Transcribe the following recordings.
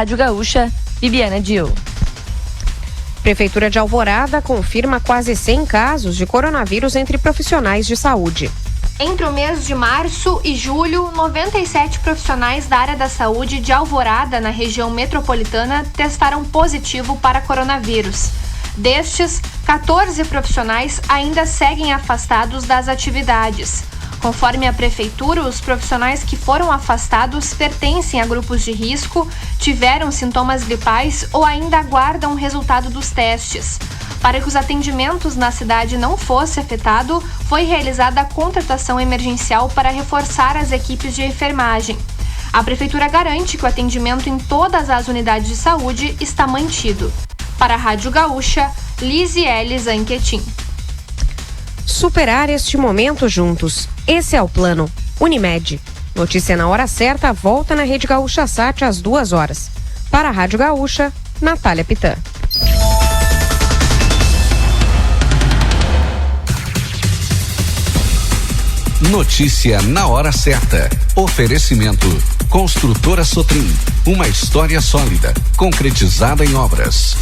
Rádio Gaúcha, Bibiana Dil. Prefeitura de Alvorada confirma quase 100 casos de coronavírus entre profissionais de saúde. Entre o mês de março e julho, 97 profissionais da área da saúde de Alvorada, na região metropolitana, testaram positivo para coronavírus. Destes, 14 profissionais ainda seguem afastados das atividades. Conforme a Prefeitura, os profissionais que foram afastados pertencem a grupos de risco, tiveram sintomas gripais ou ainda aguardam o resultado dos testes. Para que os atendimentos na cidade não fossem afetados, foi realizada a contratação emergencial para reforçar as equipes de enfermagem. A Prefeitura garante que o atendimento em todas as unidades de saúde está mantido. Para a Rádio Gaúcha, Lisiele Zanquetin. Superar este momento juntos. Esse é o plano. Unimed. Notícia na hora certa, volta na Rede Gaúcha Sat às 2h. Para a Rádio Gaúcha, Natália Pitã. Notícia na hora certa. Oferecimento. Construtora Sotrim. Uma história sólida, concretizada em obras.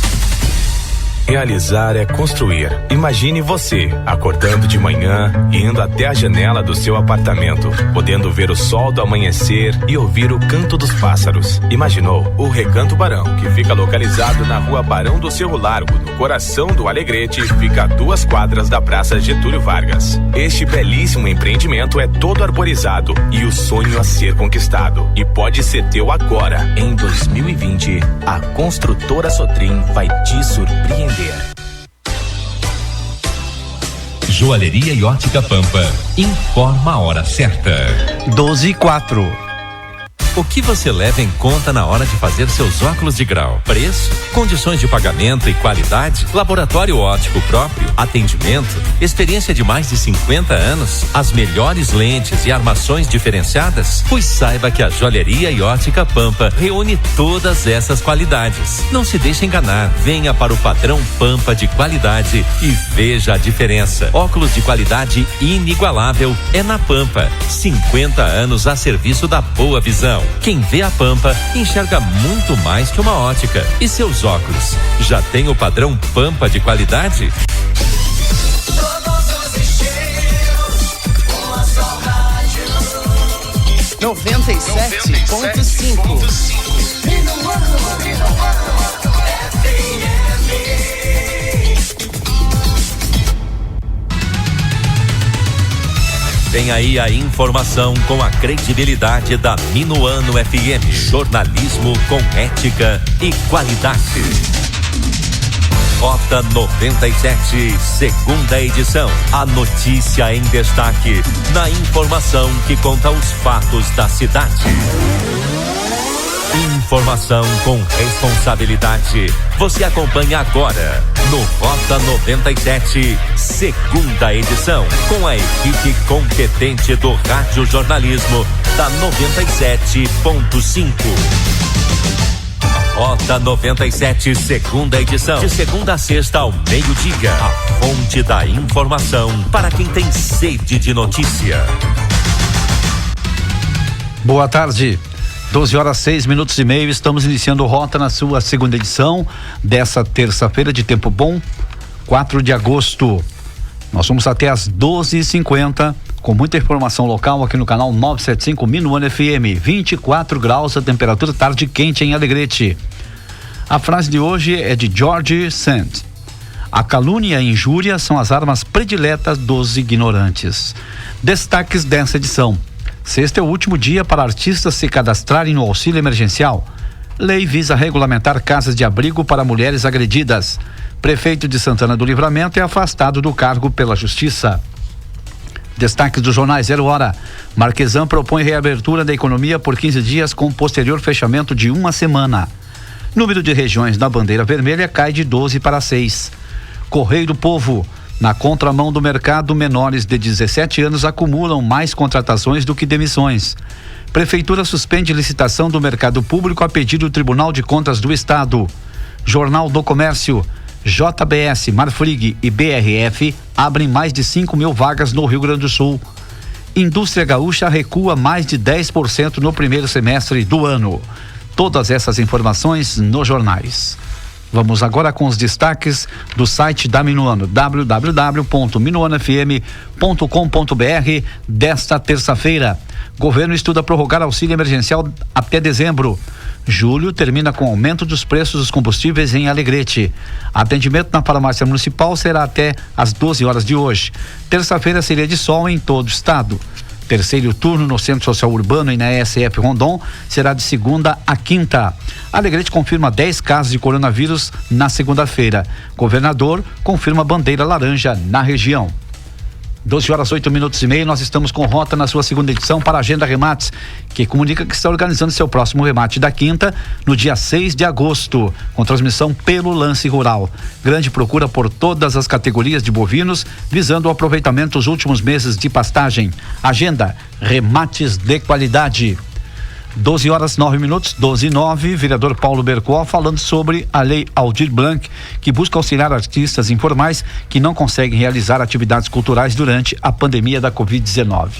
Realizar é construir. Imagine você acordando de manhã, indo até a janela do seu apartamento, podendo ver o sol do amanhecer e ouvir o canto dos pássaros. Imaginou o Recanto Barão, que fica localizado na rua Barão do Cerro Largo, no coração do Alegrete, fica a 2 quadras da Praça Getúlio Vargas. Este belíssimo empreendimento é todo arborizado e o sonho a ser conquistado. E pode ser teu agora. Em 2020, a Construtora Sotrim vai te surpreender. Joalheria e Ótica Pampa informa a hora certa. 12h04. O que você leva em conta na hora de fazer seus óculos de grau? Preço, condições de pagamento e qualidade, laboratório óptico próprio, atendimento, experiência de mais de 50 anos, as melhores lentes e armações diferenciadas? Pois saiba que a Joalheria e Ótica Pampa reúne todas essas qualidades. Não se deixe enganar, venha para o padrão Pampa de qualidade e veja a diferença. Óculos de qualidade inigualável é na Pampa. 50 anos a serviço da boa visão. Quem vê a Pampa enxerga muito mais que uma ótica. E seus óculos já tem o padrão Pampa de qualidade? Todos os estilos, uma só rádio. 97.5. Vem aí a informação com a credibilidade da Minuano FM. Jornalismo com ética e qualidade. Rota 97, segunda edição. A notícia em destaque, na informação que conta os fatos da cidade. Informação com responsabilidade. Você acompanha agora no Rota 97, segunda edição, com a equipe competente do Rádio Jornalismo da 97.5. Rota 97, segunda edição, de segunda a sexta ao meio-dia. A fonte da informação para quem tem sede de notícia. Boa tarde. 12h06 estamos iniciando o Rota na sua segunda edição dessa terça-feira de tempo bom, 4 de agosto. Nós vamos até às 12h50 com muita informação local aqui no canal 975 Minuano FM. 24 graus a temperatura, tarde quente em Alegrete. A frase de hoje é de George Sand. A calúnia e a injúria são as armas prediletas dos ignorantes. Destaques dessa edição. Sexta é o último dia para artistas se cadastrarem no auxílio emergencial. Lei visa regulamentar casas de abrigo para mulheres agredidas. Prefeito de Santana do Livramento é afastado do cargo pela Justiça. Destaques dos jornais 0 hora. Marquesan propõe reabertura da economia por 15 dias com posterior fechamento de 1 semana. Número de regiões na bandeira vermelha cai de 12 para 6. Correio do Povo. Na contramão do mercado, menores de 17 anos acumulam mais contratações do que demissões. Prefeitura suspende licitação do mercado público a pedido do Tribunal de Contas do Estado. Jornal do Comércio. JBS, Marfrig e BRF abrem mais de 5.000 vagas no Rio Grande do Sul. Indústria gaúcha recua mais de 10% no primeiro semestre do ano. todas essas informações nos jornais. Vamos agora com os destaques do site da Minuano, www.minuanofm.com.br desta terça-feira. Governo estuda prorrogar auxílio emergencial até dezembro. Julho termina com aumento dos preços dos combustíveis em Alegrete. Atendimento na farmácia municipal será até às 12 horas de hoje. Terça-feira seria de sol em todo o estado. Terceiro turno no Centro Social Urbano e na ESF Rondon será de segunda a quinta. Alegrete confirma 10 casos de coronavírus na segunda-feira. Governador confirma bandeira laranja na região. 12h08 nós estamos com Rota na sua segunda edição para a Agenda Remates, que comunica que está organizando seu próximo remate da quinta no dia 6 de agosto, com transmissão pelo Lance Rural. Grande procura por todas as categorias de bovinos, visando o aproveitamento dos últimos meses de pastagem. Agenda Remates de qualidade. 12h09, 12h09, vereador Paulo Bercoa falando sobre a Lei Aldir Blanc, que busca auxiliar artistas informais que não conseguem realizar atividades culturais durante a pandemia da Covid-19.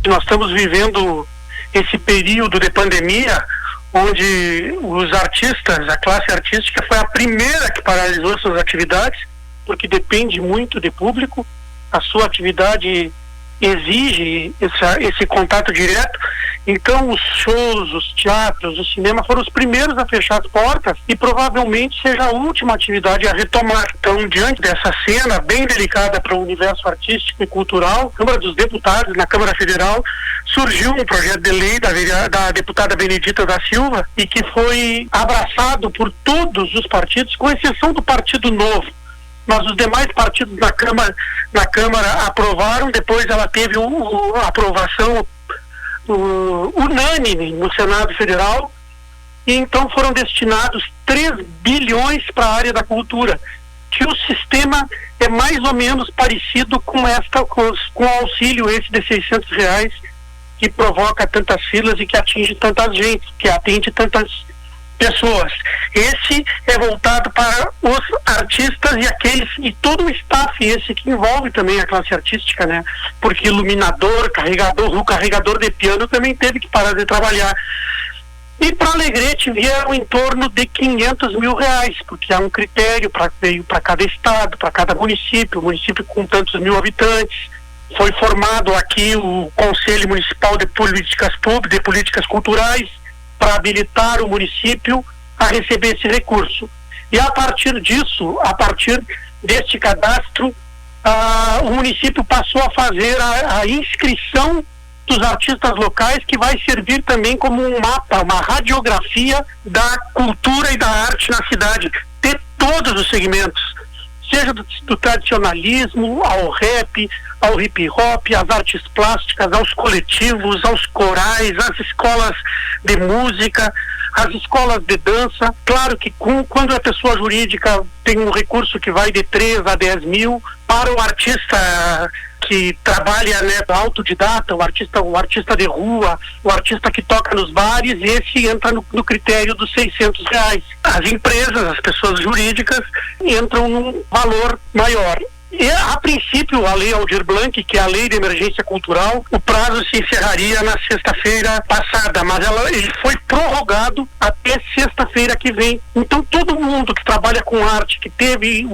Nós estamos vivendo esse período de pandemia onde os artistas, a classe artística foi a primeira que paralisou suas atividades, porque depende muito de público, a sua atividade exige esse contato direto. Então os shows, os teatros, o cinema foram os primeiros a fechar as portas e provavelmente seja a última atividade a retomar. Então, diante dessa cena bem delicada para o universo artístico e cultural, a Câmara dos Deputados, na Câmara Federal, surgiu um projeto de lei da deputada Benedita da Silva e que foi abraçado por todos os partidos, com exceção do Partido Novo. Mas os demais partidos na Câmara aprovaram. Depois ela teve a aprovação unânime no Senado Federal, e então foram destinados 3 bilhões para a área da cultura, que o sistema é mais ou menos parecido com o auxílio esse de R$600, que provoca tantas filas e que atinge tanta gente, que atende tantas pessoas. Esse é voltado para os artistas e aqueles, e todo o staff, esse que envolve também a classe artística, né? Porque iluminador, o carregador de piano também teve que parar de trabalhar. E para Alegrete vieram em torno de R$500 mil, porque há um critério para cada estado, para cada município com tantos mil habitantes. Foi formado aqui o Conselho Municipal de Políticas Culturais, para habilitar o município a receber esse recurso. E a partir disso, a partir deste cadastro, o município passou a fazer a inscrição dos artistas locais, que vai servir também como um mapa, uma radiografia da cultura e da arte na cidade, de todos os segmentos, seja do tradicionalismo ao rap, ao hip hop, às artes plásticas, aos coletivos, aos corais, às escolas de música, às escolas de dança. Claro que quando a pessoa jurídica tem um recurso que vai de 3 a 10 mil, para o artista que trabalha, né, autodidata, o artista de rua, o artista que toca nos bares, esse entra no critério dos R$600. As empresas, as pessoas jurídicas, entram num valor maior. E, a princípio, a Lei Aldir Blanc, que é a Lei de Emergência Cultural, o prazo se encerraria na sexta-feira passada, mas ele foi prorrogado até sexta-feira que vem. Então, todo mundo que trabalha com arte, que teve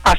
a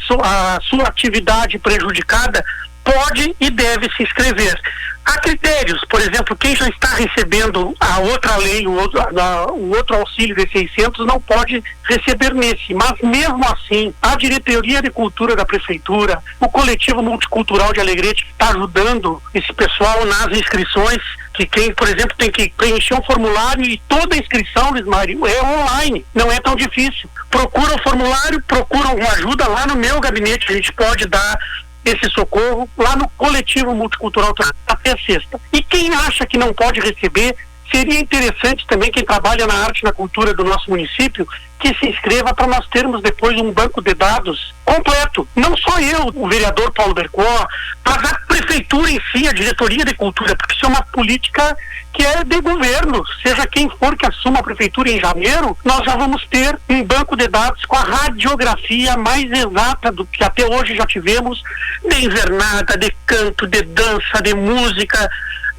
sua atividade prejudicada, pode e deve se inscrever. Há critérios, por exemplo, quem já está recebendo a outra lei, o outro auxílio de 600 não pode receber nesse, mas mesmo assim, a Diretoria de Cultura da Prefeitura, o Coletivo Multicultural de Alegrete, que está ajudando esse pessoal nas inscrições, que quem, por exemplo, tem que preencher um formulário, e toda a inscrição, Luiz Mário, é online, não é tão difícil. Procura o formulário, procura uma ajuda lá no meu gabinete, a gente pode dar esse socorro lá no Coletivo Multicultural até sexta. E quem acha que não pode receber, seria interessante também, quem trabalha na arte e na cultura do nosso município, que se inscreva para nós termos depois um banco de dados completo. Não só eu, o vereador Paulo Bercoa, mas a prefeitura em si, a diretoria de cultura, porque isso é uma política que é de governo. Seja quem for que assuma a prefeitura em janeiro, nós já vamos ter um banco de dados com a radiografia mais exata do que até hoje já tivemos, de invernada, de canto, de dança, de música,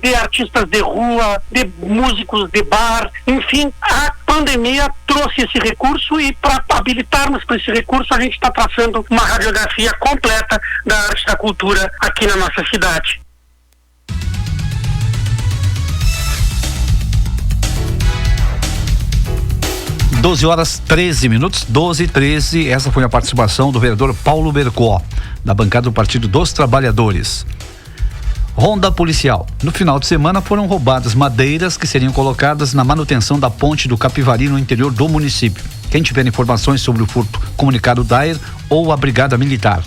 de artistas de rua, de músicos de bar, enfim, a pandemia trouxe esse recurso e para habilitarmos para esse recurso a gente está traçando uma radiografia completa da arte e da cultura aqui na nossa cidade. Doze horas 13 minutos, 12h13. Essa foi a participação do vereador Paulo Bercó, da bancada do Partido dos Trabalhadores. Ronda policial. No final de semana foram roubadas madeiras que seriam colocadas na manutenção da ponte do Capivari no interior do município. Quem tiver informações sobre o furto, comunicar o DAER ou a Brigada Militar.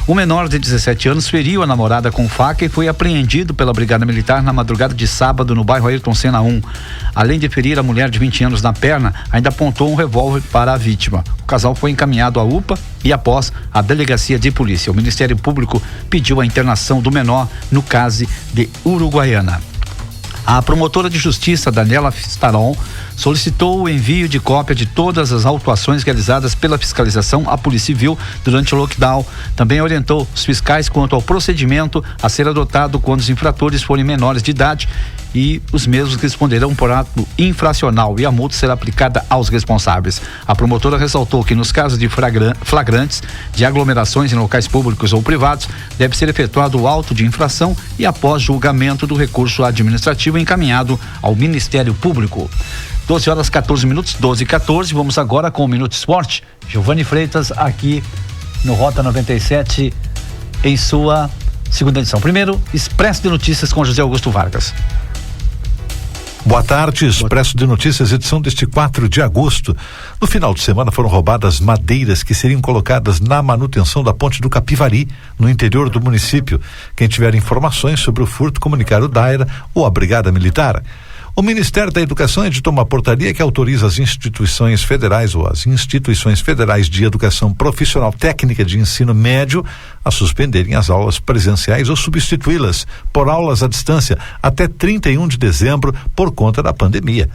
O menor de 17 anos feriu a namorada com faca e foi apreendido pela Brigada Militar na madrugada de sábado no bairro Ayrton Senna 1. Além de ferir a mulher de 20 anos na perna, ainda apontou um revólver para a vítima. O casal foi encaminhado à UPA e após a delegacia de polícia. O Ministério Público pediu a internação do menor no CASE de Uruguaiana. A promotora de justiça, Daniela Fistaron, solicitou o envio de cópia de todas as autuações realizadas pela fiscalização à Polícia Civil durante o lockdown. Também orientou os fiscais quanto ao procedimento a ser adotado quando os infratores forem menores de idade e os mesmos responderão por ato infracional e a multa será aplicada aos responsáveis. A promotora ressaltou que nos casos de flagrantes de aglomerações em locais públicos ou privados, deve ser efetuado o auto de infração e após julgamento do recurso administrativo encaminhado ao Ministério Público. 12 horas 14 minutos, 12h14. Vamos agora com o Minuto Esporte. Giovanni Freitas aqui no Rota 97 em sua segunda edição. Primeiro, Expresso de Notícias com José Augusto Vargas. Boa tarde, Expresso de Notícias, edição deste 4 de agosto. No final de semana foram roubadas madeiras que seriam colocadas na manutenção da ponte do Capivari, no interior do município. Quem tiver informações sobre o furto, comunicar o DAER ou a Brigada Militar. O Ministério da Educação editou uma portaria que autoriza as instituições federais ou as instituições federais de educação profissional técnica de ensino médio a suspenderem as aulas presenciais ou substituí-las por aulas à distância até 31 de dezembro por conta da pandemia.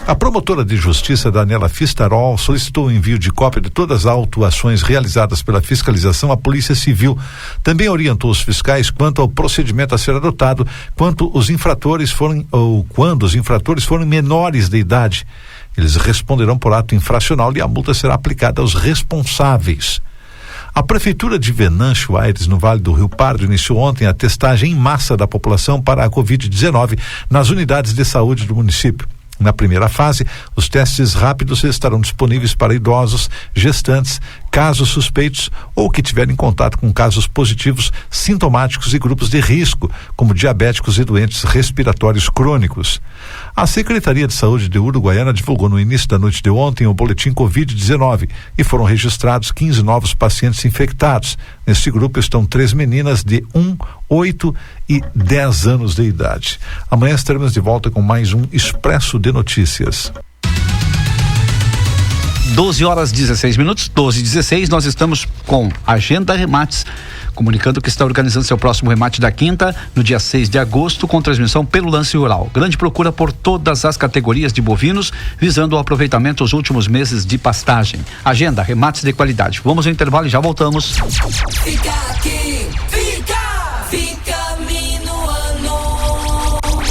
A promotora de justiça, Daniela Fistarol, solicitou o envio de cópia de todas as autuações realizadas pela fiscalização à Polícia Civil. Também orientou os fiscais quanto ao procedimento a ser adotado quando os infratores forem menores de idade. Eles responderão por ato infracional e a multa será aplicada aos responsáveis. A Prefeitura de Venâncio Aires, no Vale do Rio Pardo, iniciou ontem a testagem em massa da população para a Covid-19 nas unidades de saúde do município. Na primeira fase, os testes rápidos estarão disponíveis para idosos, gestantes, casos suspeitos ou que tiverem contato com casos positivos, sintomáticos e grupos de risco, como diabéticos e doentes respiratórios crônicos. A Secretaria de Saúde de Uruguaiana divulgou no início da noite de ontem o boletim Covid-19 e foram registrados 15 novos pacientes infectados. Neste grupo estão 3 meninas de 1, 8 e 10 anos de idade. Amanhã estaremos de volta com mais um Expresso de Notícias. 12 horas 16 minutos, 12h16, nós estamos com Agenda Remates, comunicando que está organizando seu próximo remate da quinta, no dia 6 de agosto, com transmissão pelo Lance Rural. Grande procura por todas as categorias de bovinos, visando o aproveitamento dos últimos meses de pastagem. Agenda Remates de qualidade. Vamos ao intervalo e já voltamos. Fica aqui, fica Minuano.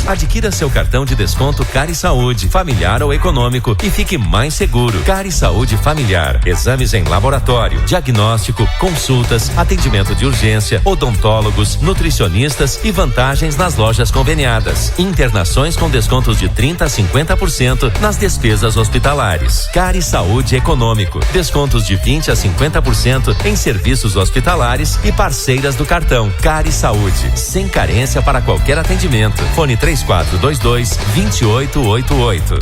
Adquira seu cartão de desconto Cari Saúde, familiar ou econômico e fique mais seguro. Cari Saúde Familiar. Exames em laboratório, diagnóstico, consultas, atendimento de urgência, odontólogos, nutricionistas e vantagens nas lojas conveniadas. Internações com descontos de 30% a 50% nas despesas hospitalares. Cari Saúde Econômico. Descontos de 20% a 50% em serviços hospitalares e parceiras do cartão. Cari Saúde. Sem carência para qualquer atendimento. Fone 3422-2888.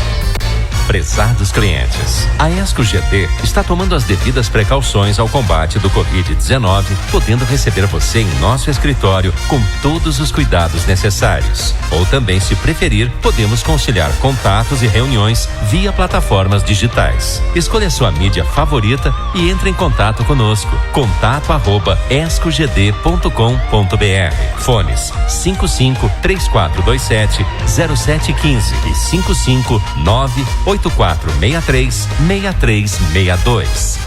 Prezados clientes, a Esco GT está tomando as devidas precauções ao combate do Covid-19, podendo receber você em nosso escritório com todos os cuidados necessários. Ou também, se preferir, podemos conciliar contatos e reuniões via plataformas digitais. Escolha sua mídia favorita e entre em contato conosco. contato@escogd.com.br. Fones 55-3427-0715 e 559-8463-6362.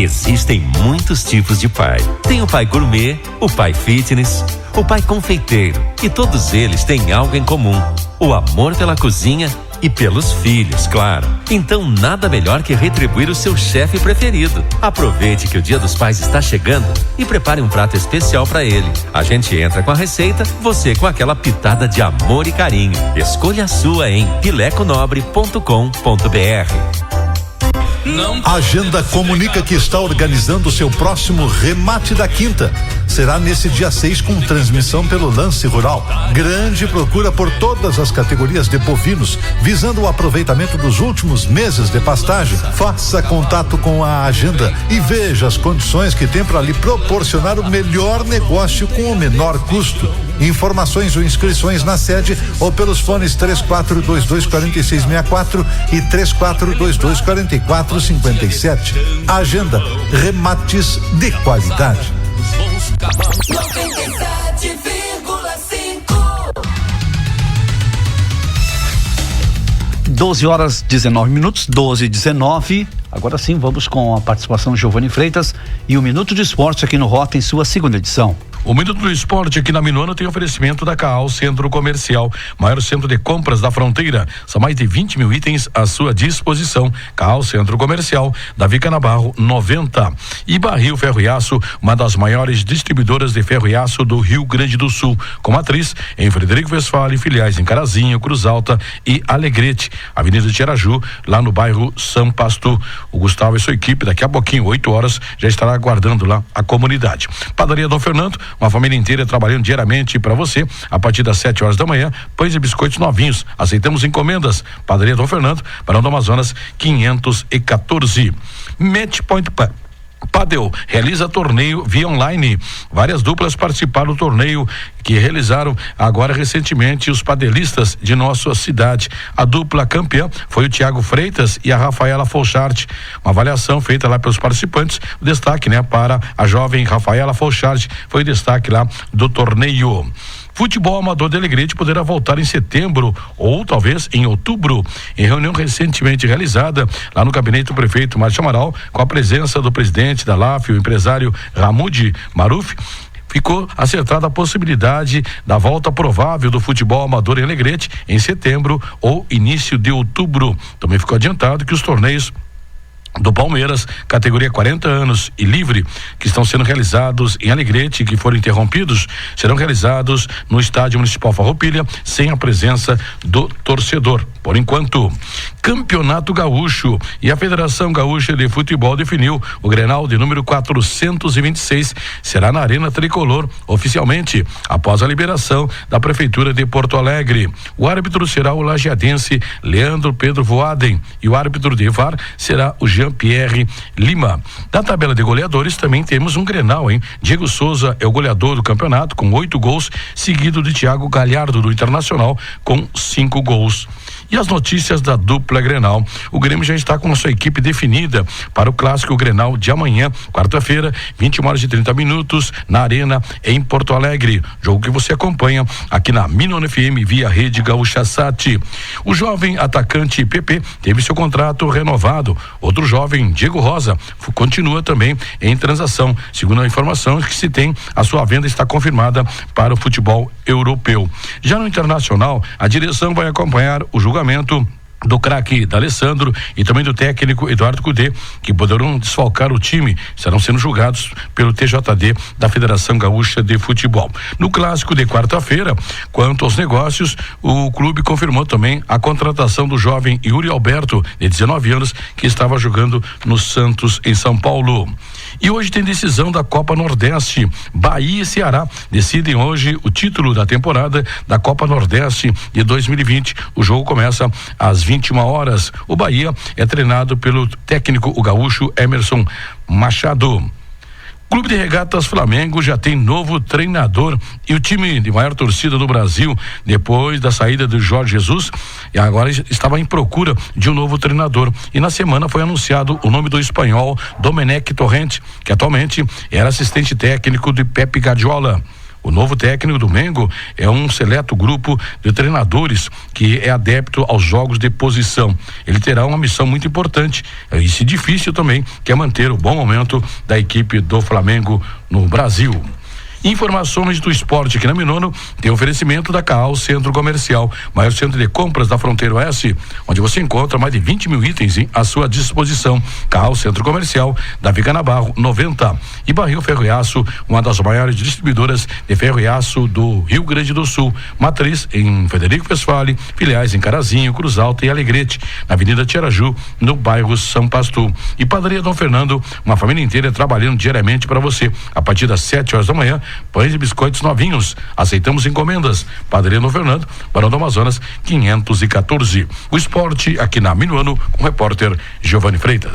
Existem muitos tipos de pai. Tem o pai gourmet, o pai fitness, o pai confeiteiro. E todos eles têm algo em comum: o amor pela cozinha e pelos filhos, claro. Então nada melhor que retribuir o seu chefe preferido. Aproveite que o Dia dos Pais está chegando e prepare um prato especial para ele. A gente entra com a receita, você com aquela pitada de amor e carinho. Escolha a sua em pileconobre.com.br. A Agenda comunica que está organizando o seu próximo Remate da Quinta. Será nesse dia 6 com transmissão pelo Lance Rural. Grande procura por todas as categorias de bovinos, visando o aproveitamento dos últimos meses de pastagem. Faça contato com a Agenda e veja as condições que tem para lhe proporcionar o melhor negócio com o menor custo. Informações ou inscrições na sede ou pelos fones 3422-4664 e 3422-4457. Agenda, remates de qualidade. 97,5. 12h19, 12h19. Agora sim, vamos com a participação de Giovanni Freitas e o Minuto de Esporte aqui no Rota em sua segunda edição. O Minuto do Esporte aqui na Minuano tem oferecimento da Caal Centro Comercial, maior centro de compras da fronteira. São mais de 20 mil itens à sua disposição. Caal Centro Comercial, Davi Canabarro 90. E Barril Ferro e Aço, uma das maiores distribuidoras de ferro e aço do Rio Grande do Sul, com matriz em Frederico Westphalen, filiais em Carazinho, Cruz Alta e Alegrete. Avenida de Tiaraju, lá no bairro São Pasto. O Gustavo e sua equipe, daqui a pouquinho, 8 horas, já estará aguardando lá a comunidade. Padaria Dom Fernando, uma família inteira trabalhando diariamente para você, a partir das 7 horas da manhã, pães e biscoitos novinhos. Aceitamos encomendas. Padaria Dom Fernando, Barão do Amazonas, 514. Match Point Padel realiza torneio via online. Várias duplas participaram do torneio que realizaram agora recentemente os padelistas de nossa cidade. A dupla campeã foi o Thiago Freitas e a Rafaela Folchart. Uma avaliação feita lá pelos participantes, o destaque, para a jovem Rafaela Folchart foi o destaque lá do torneio. Futebol amador de Alegrete poderá voltar em setembro ou talvez em outubro. Em reunião recentemente realizada lá no gabinete do prefeito Márcio Amaral, com a presença do presidente da LAF, o empresário Ramud Maruf, ficou acertada a possibilidade da volta provável do futebol amador em Alegrete em setembro ou início de outubro. Também ficou adiantado que os torneios do Palmeiras, categoria 40 anos e livre, que estão sendo realizados em Alegrete, que foram interrompidos, serão realizados no Estádio Municipal Farroupilha, sem a presença do torcedor. Por enquanto, Campeonato Gaúcho e a Federação Gaúcha de Futebol definiu o Grenal de número 426 será na Arena Tricolor, oficialmente, após a liberação da Prefeitura de Porto Alegre. O árbitro será o lajeadense Leandro Pedro Voaden e o árbitro de VAR será o Jean-Pierre Lima. Na tabela de goleadores também temos um Grenal, hein? Diego Souza é o goleador do campeonato com 8 gols, seguido de Thiago Galhardo do Internacional com 5 gols. E as notícias da dupla Grenal. O Grêmio já está com a sua equipe definida para o clássico Grenal de amanhã, quarta-feira, 21h30, na Arena em Porto Alegre. Jogo que você acompanha aqui na Minuano FM via Rede Gaúcha Sat. O jovem atacante PP teve seu contrato renovado. Outro jovem, Diego Rosa, continua também em transação. Segundo a informação que se tem, a sua venda está confirmada para o futebol europeu. Já no Internacional, a direção vai acompanhar o julgamento do craque D'Alessandro e também do técnico Eduardo Cudê, que poderão desfalcar o time, estarão sendo julgados pelo TJD da Federação Gaúcha de Futebol. No clássico de quarta-feira, quanto aos negócios, o clube confirmou também a contratação do jovem Yuri Alberto, de 19 anos, que estava jogando no Santos, em São Paulo. E hoje tem decisão da Copa Nordeste. Bahia e Ceará decidem hoje o título da temporada da Copa Nordeste de 2020. O jogo começa às 21h. O Bahia é treinado pelo técnico, o gaúcho Emerson Machado. Clube de Regatas Flamengo já tem novo treinador e o time de maior torcida do Brasil, depois da saída do Jorge Jesus, e agora estava em procura de um novo treinador. E na semana foi anunciado o nome do espanhol Domenech Torrent, que atualmente era assistente técnico de Pep Guardiola. O novo técnico do Mengo é um seleto grupo de treinadores que é adepto aos jogos de posição. Ele terá uma missão muito importante e se difícil também, que é manter o bom momento da equipe do Flamengo no Brasil. Informações do esporte aqui na Minuano tem oferecimento da Caal Centro Comercial, maior centro de compras da Fronteira Oeste, onde você encontra mais de 20 mil itens à sua disposição. Caal Centro Comercial, da Viga Navarro 90. E Barril Ferro e Aço, uma das maiores distribuidoras de ferro e aço do Rio Grande do Sul. Matriz em Frederico Westphalen, filiais em Carazinho, Cruz Alta e Alegrete, na Avenida Tiaraju, no bairro São Pasto. E Padaria Dom Fernando, uma família inteira trabalhando diariamente para você. A partir das 7 horas da manhã, pães e biscoitos novinhos. Aceitamos encomendas. Padaria Dom Fernando, Barão do Amazonas, 514. O esporte aqui na Minuano, com o repórter Giovanni Freitas.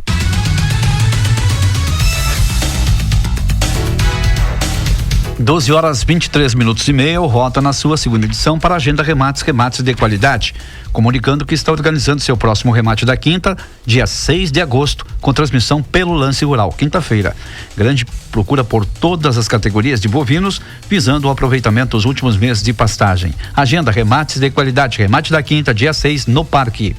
Doze horas 23 minutos e meio, Rota na sua segunda edição para a Agenda Remates de qualidade, comunicando que está organizando seu próximo remate da quinta, dia 6 de agosto, com transmissão pelo Lance Rural, quinta-feira. Grande procura por todas as categorias de bovinos, visando o aproveitamento dos últimos meses de pastagem. Agenda Remates de qualidade, remate da quinta, dia 6, no Parque.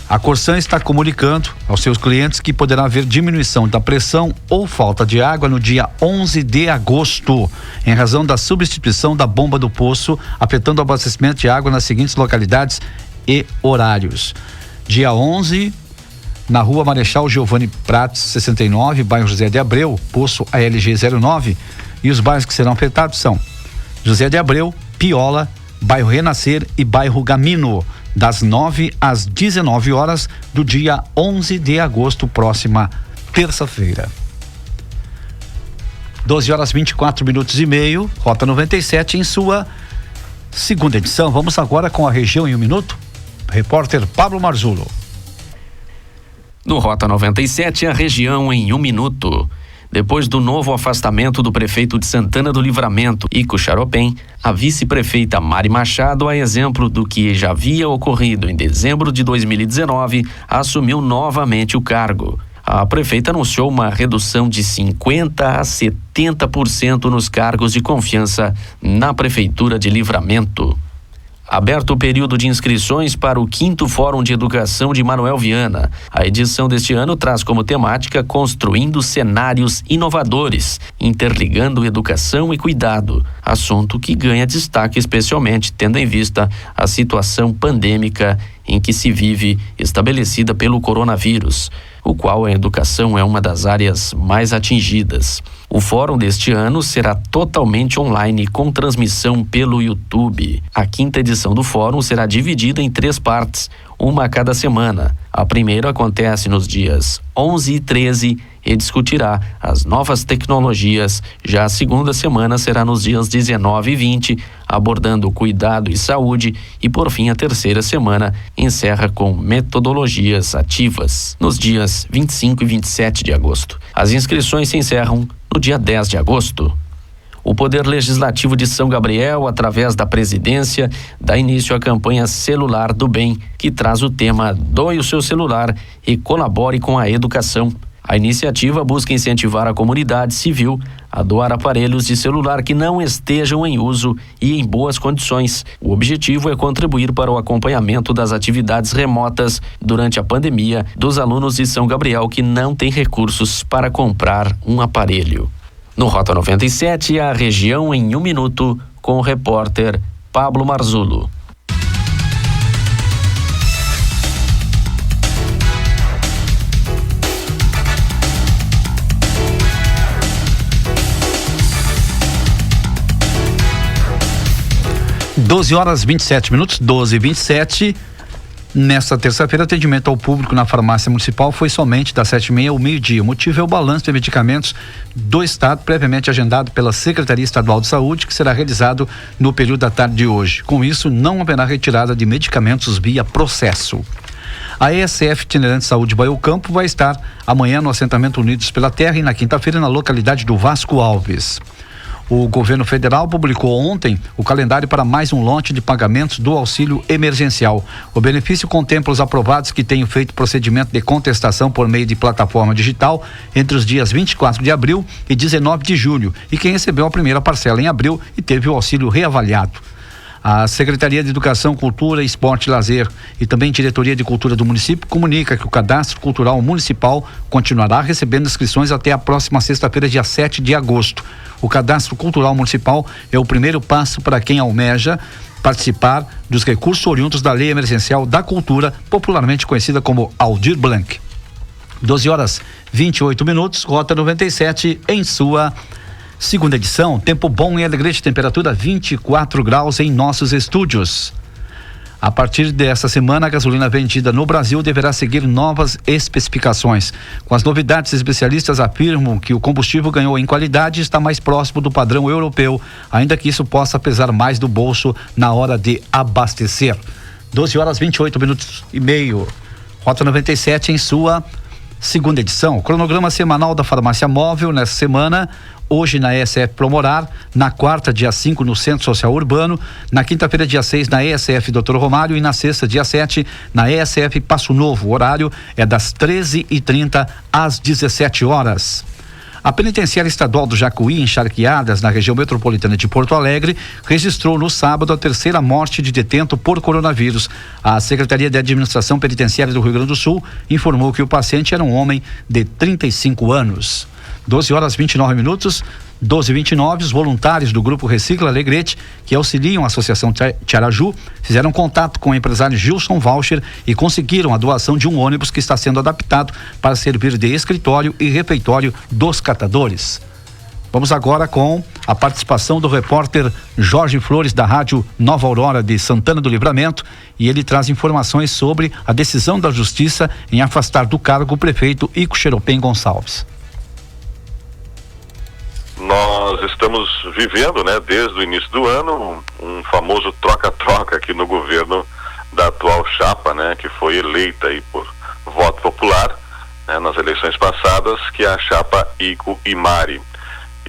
A Corsan está comunicando aos seus clientes que poderá haver diminuição da pressão ou falta de água no dia 11 de agosto, em razão da substituição da bomba do poço, afetando o abastecimento de água nas seguintes localidades e horários. Dia 11, na Rua Marechal Giovanni Prates, 69, bairro José de Abreu, poço ALG 09, e os bairros que serão afetados são José de Abreu, Piola, bairro Renascer e bairro Gamino, das 9 às 19 horas do dia 11 de agosto, próxima terça-feira. 12 horas 24 minutos e meio, Rota 97 em sua segunda edição. Vamos agora com a região em um minuto. Repórter Pablo Marzulo. No Rota 97, a região em um minuto. Depois do novo afastamento do prefeito de Santana do Livramento, Ico Charopem, a vice-prefeita Mari Machado, a exemplo do que já havia ocorrido em dezembro de 2019, assumiu novamente o cargo. A prefeita anunciou uma redução de 50% a 70% nos cargos de confiança na Prefeitura de Livramento. Aberto o período de inscrições para o 5º Fórum de Educação de Manuel Viana. A edição deste ano traz como temática Construindo Cenários Inovadores, interligando educação e cuidado, assunto que ganha destaque especialmente tendo em vista a situação pandêmica em que se vive, estabelecida pelo coronavírus, o qual a educação é uma das áreas mais atingidas. O fórum deste ano será totalmente online, com transmissão pelo YouTube. A 5ª edição do fórum será dividida em 3 partes, uma a cada semana. A primeira acontece nos dias 11 e 13 e discutirá as novas tecnologias. Já a segunda semana será nos dias 19 e 20, abordando cuidado e saúde, e por fim a terceira semana encerra com metodologias ativas, nos dias 25 e 27 de agosto. As inscrições se encerram no dia 10 de agosto. O Poder Legislativo de São Gabriel, através da presidência, dá início à campanha Celular do Bem, que traz o tema Doe o seu celular e colabore com a educação. A iniciativa busca incentivar a comunidade civil a doar aparelhos de celular que não estejam em uso e em boas condições. O objetivo é contribuir para o acompanhamento das atividades remotas durante a pandemia dos alunos de São Gabriel que não têm recursos para comprar um aparelho. No Rota 97, a região em um minuto, com o repórter Pablo Marzulo. Doze horas 27 minutos, 12h27. Nesta terça-feira, atendimento ao público na farmácia municipal foi somente das 7h30 ao meio-dia. O motivo é o balanço de medicamentos do Estado, previamente agendado pela Secretaria Estadual de Saúde, que será realizado no período da tarde de hoje. Com isso, não haverá retirada de medicamentos via processo. A ESF Itinerante Saúde Baio Campo vai estar amanhã no assentamento Unidos pela Terra e na quinta-feira na localidade do Vasco Alves. O governo federal publicou ontem o calendário para mais um lote de pagamentos do auxílio emergencial. O benefício contempla os aprovados que tenham feito procedimento de contestação por meio de plataforma digital entre os dias 24 de abril e 19 de julho e quem recebeu a primeira parcela em abril e teve o auxílio reavaliado. A Secretaria de Educação, Cultura, Esporte e Lazer e também Diretoria de Cultura do município comunica que o Cadastro Cultural Municipal continuará recebendo inscrições até a próxima sexta-feira, dia 7 de agosto. O Cadastro Cultural Municipal é o primeiro passo para quem almeja participar dos recursos oriundos da Lei Emergencial da Cultura, popularmente conhecida como Aldir Blanc. 12h28, Rota 97 em sua segunda edição. Tempo bom em Alegrete, temperatura 24 graus em nossos estúdios. A partir dessa semana, a gasolina vendida no Brasil deverá seguir novas especificações. Com as novidades, especialistas afirmam que o combustível ganhou em qualidade e está mais próximo do padrão europeu, ainda que isso possa pesar mais do bolso na hora de abastecer. 12h28. Rota 97 em sua segunda edição. Cronograma semanal da Farmácia Móvel nessa semana. Hoje na ESF Promorar, na quarta, dia 5, no Centro Social Urbano, na quinta-feira, dia 6, na ESF Dr. Romário e na sexta, dia 7, na ESF Passo Novo. O horário é das 13h30 às 17 horas. A Penitenciária Estadual do Jacuí, em Charqueadas, na região metropolitana de Porto Alegre, registrou no sábado a terceira morte de detento por coronavírus. A Secretaria de Administração Penitenciária do Rio Grande do Sul informou que o paciente era um homem de 35 anos. 12h29, 12h29, os voluntários do Grupo Recicla Alegrete, que auxiliam a Associação Tiaraju, fizeram contato com o empresário Gilson Voucher e conseguiram a doação de um ônibus que está sendo adaptado para servir de escritório e refeitório dos catadores. Vamos agora com a participação do repórter Jorge Flores, da Rádio Nova Aurora de Santana do Livramento, e ele traz informações sobre a decisão da Justiça em afastar do cargo o prefeito Ico Xeropem Gonçalves. Nós estamos vivendo, desde o início do ano, um famoso troca-troca aqui no governo da atual chapa, que foi eleita aí por voto popular, nas eleições passadas, que é a chapa Ico e Mari.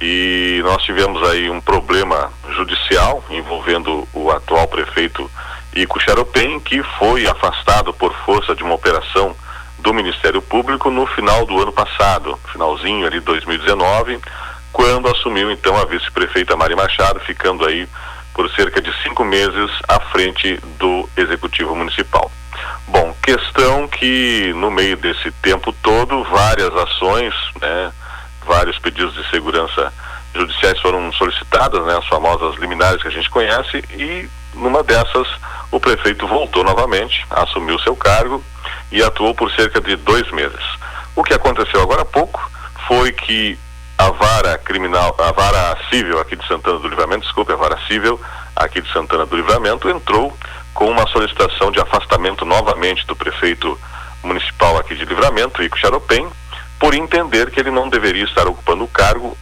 E nós tivemos aí um problema judicial envolvendo o atual prefeito Ico Xeropem, que foi afastado por força de uma operação do Ministério Público no final do ano passado, finalzinho ali de 2019, quando assumiu então a vice-prefeita Mari Machado, ficando aí por cerca de 5 meses à frente do Executivo Municipal. Bom, questão que no meio desse tempo todo, várias ações, vários pedidos de segurança judiciais foram solicitadas, as famosas liminares que a gente conhece, e numa dessas o prefeito voltou novamente, assumiu seu cargo e atuou por cerca de 2 meses. O que aconteceu agora há pouco foi que a vara civil aqui de Santana do Livramento, entrou com uma solicitação de afastamento novamente do prefeito municipal aqui de Livramento, Ico Xeropem, por entender que ele não deveria estar ocupando o cargo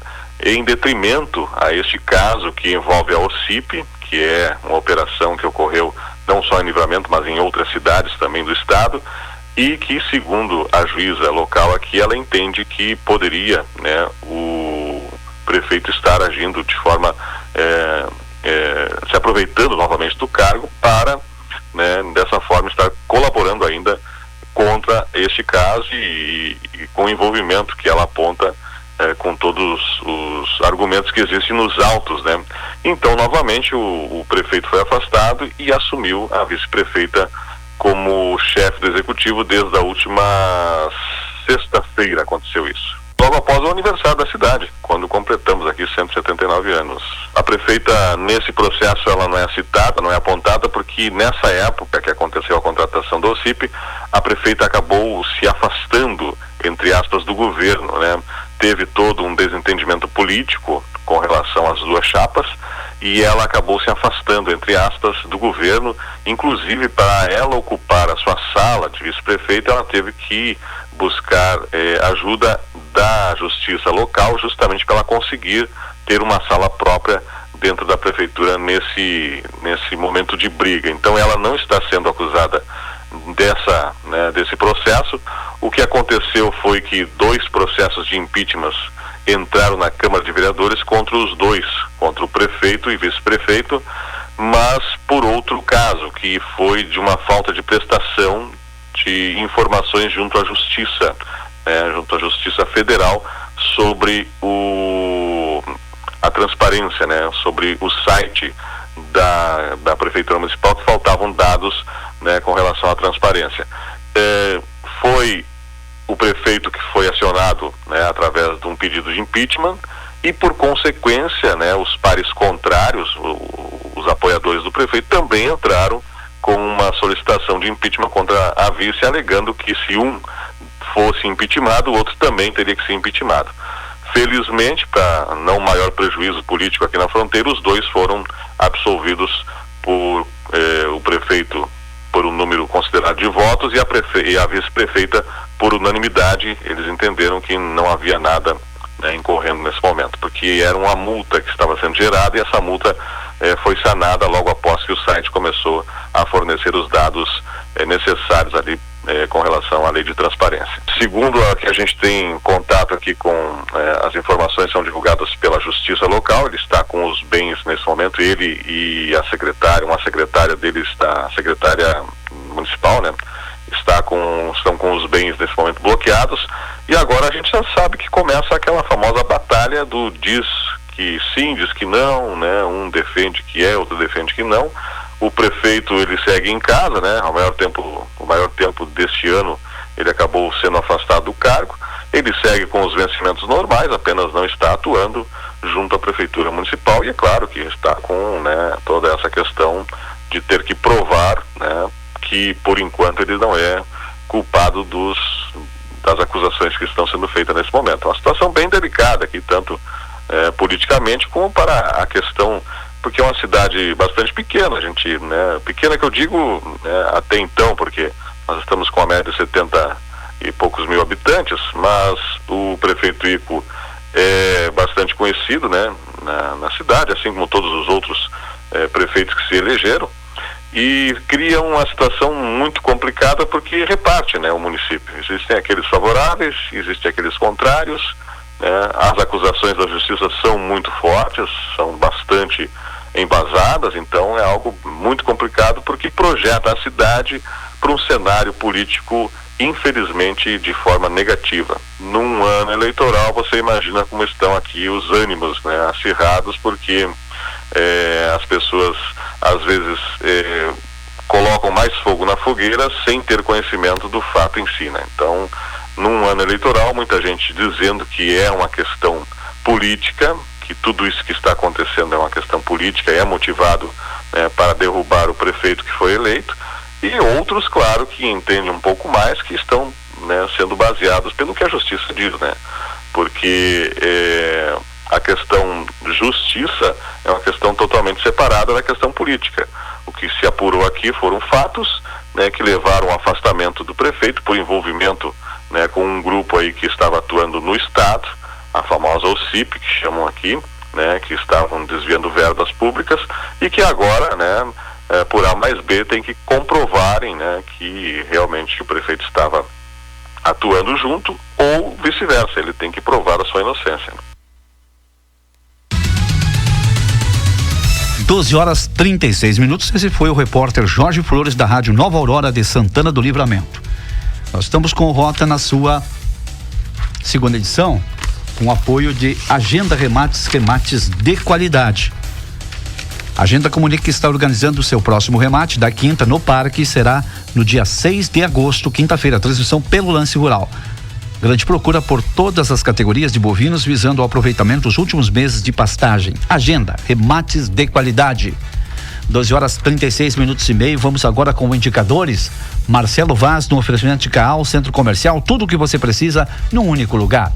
em detrimento a este caso que envolve a OCIP, que é uma operação que ocorreu não só em Livramento, mas em outras cidades também do estado, e que, segundo a juíza local aqui, ela entende que poderia, o prefeito estar agindo de forma, se aproveitando novamente do cargo para, dessa forma, estar colaborando ainda contra este caso e com o envolvimento que ela aponta com todos os argumentos que existem nos autos, Então, novamente, o prefeito foi afastado e assumiu a vice-prefeita como chefe do executivo desde a última sexta-feira aconteceu isso. Logo após o aniversário da cidade, quando completamos aqui 179 anos. A prefeita, nesse processo, ela não é citada, não é apontada, porque nessa época que aconteceu a contratação do OCIP, a prefeita acabou se afastando, entre aspas, do governo, Teve todo um desentendimento político com relação às duas chapas, e ela acabou se afastando, entre aspas, do governo. Inclusive, para ela ocupar a sua sala de vice-prefeita, ela teve que buscar ajuda da justiça local, justamente para ela conseguir ter uma sala própria dentro da prefeitura nesse momento de briga. Então, ela não está sendo acusada desse processo. O que aconteceu foi que 2 processos de impeachment entraram na Câmara de Vereadores contra os dois, contra o prefeito e vice-prefeito, mas por outro caso, que foi de uma falta de prestação de informações junto à Justiça, junto à Justiça Federal, sobre a transparência, sobre o site da Prefeitura Municipal, que faltavam dados, com relação à transparência. Foi o prefeito que foi acionado, através de um pedido de impeachment, e por consequência, os pares contrários, os apoiadores do prefeito, também entraram com uma solicitação de impeachment contra a vice, alegando que se um fosse impeachmentado, o outro também teria que ser impeachmentado. Felizmente, para não maior prejuízo político aqui na fronteira, os dois foram absolvidos por o prefeito por um número considerado de votos e a vice-prefeita por unanimidade. Eles entenderam que não havia nada incorrendo nesse momento, porque era uma multa que estava sendo gerada, e essa multa foi sanada logo após que o site começou a fornecer os dados necessários ali com relação à lei de transparência. Segundo a que a gente tem contato aqui com as informações são divulgadas pela Justiça Local, ele está com os bens nesse momento, ele e a secretária, uma secretária dele está, a secretária municipal, estão com os bens nesse momento bloqueados, e agora a gente já sabe que começa aquela famosa batalha do diz que sim, diz que não, um defende que outro defende que não. O prefeito, ele segue em casa, o maior tempo deste ano ele acabou sendo afastado do cargo. Ele segue com os vencimentos normais, apenas não está atuando junto à Prefeitura Municipal, e é claro que está com toda essa questão de ter que provar que por enquanto ele não é culpado das acusações que estão sendo feitas nesse momento. É uma situação bem delicada aqui, tanto politicamente como para a questão, porque é uma cidade bastante pequena, pequena que eu digo até então, porque nós estamos com a média de 70 e poucos mil habitantes, mas o prefeito Ico é bastante conhecido na cidade, assim como todos os outros prefeitos que se elegeram, e cria uma situação muito complicada porque reparte o município. Existem aqueles favoráveis, existem aqueles contrários, as acusações da justiça são muito fortes, são bastante embasadas, então é algo muito complicado porque projeta a cidade para um cenário político, infelizmente, de forma negativa. Num ano eleitoral, você imagina como estão aqui os ânimos acirrados, porque as pessoas às vezes colocam mais fogo na fogueira sem ter conhecimento do fato em si, Então, num ano eleitoral, muita gente dizendo que é uma questão política, que tudo isso que está acontecendo é uma questão política, é motivado para derrubar o prefeito que foi eleito, e outros, claro, que entendem um pouco mais, que estão sendo baseados pelo que a justiça diz, porque a questão justiça é uma questão totalmente separada da questão política. O que se apurou aqui foram fatos que levaram ao afastamento do prefeito por envolvimento com um grupo aí que estava atuando no estado, a famosa OCIP, que chamam aqui, que estavam desviando verbas públicas, e que agora, por A mais B, tem que comprovarem que realmente o prefeito estava atuando junto, ou vice-versa, ele tem que provar a sua inocência. 12h36. Esse foi o repórter Jorge Flores, da Rádio Nova Aurora de Santana do Livramento. Nós estamos com o Rota na sua segunda edição, com apoio de Agenda Remates de qualidade. A Agenda comunica que está organizando o seu próximo remate da quinta no parque, e será no dia 6 de agosto, quinta-feira, transmissão pelo Lance Rural. Grande procura por todas as categorias de bovinos, visando o aproveitamento dos últimos meses de pastagem. Agenda Remates de qualidade. 12h36. Vamos agora com indicadores. Marcelo Vaz, no oferecimento de Caal, Centro Comercial, tudo o que você precisa num único lugar.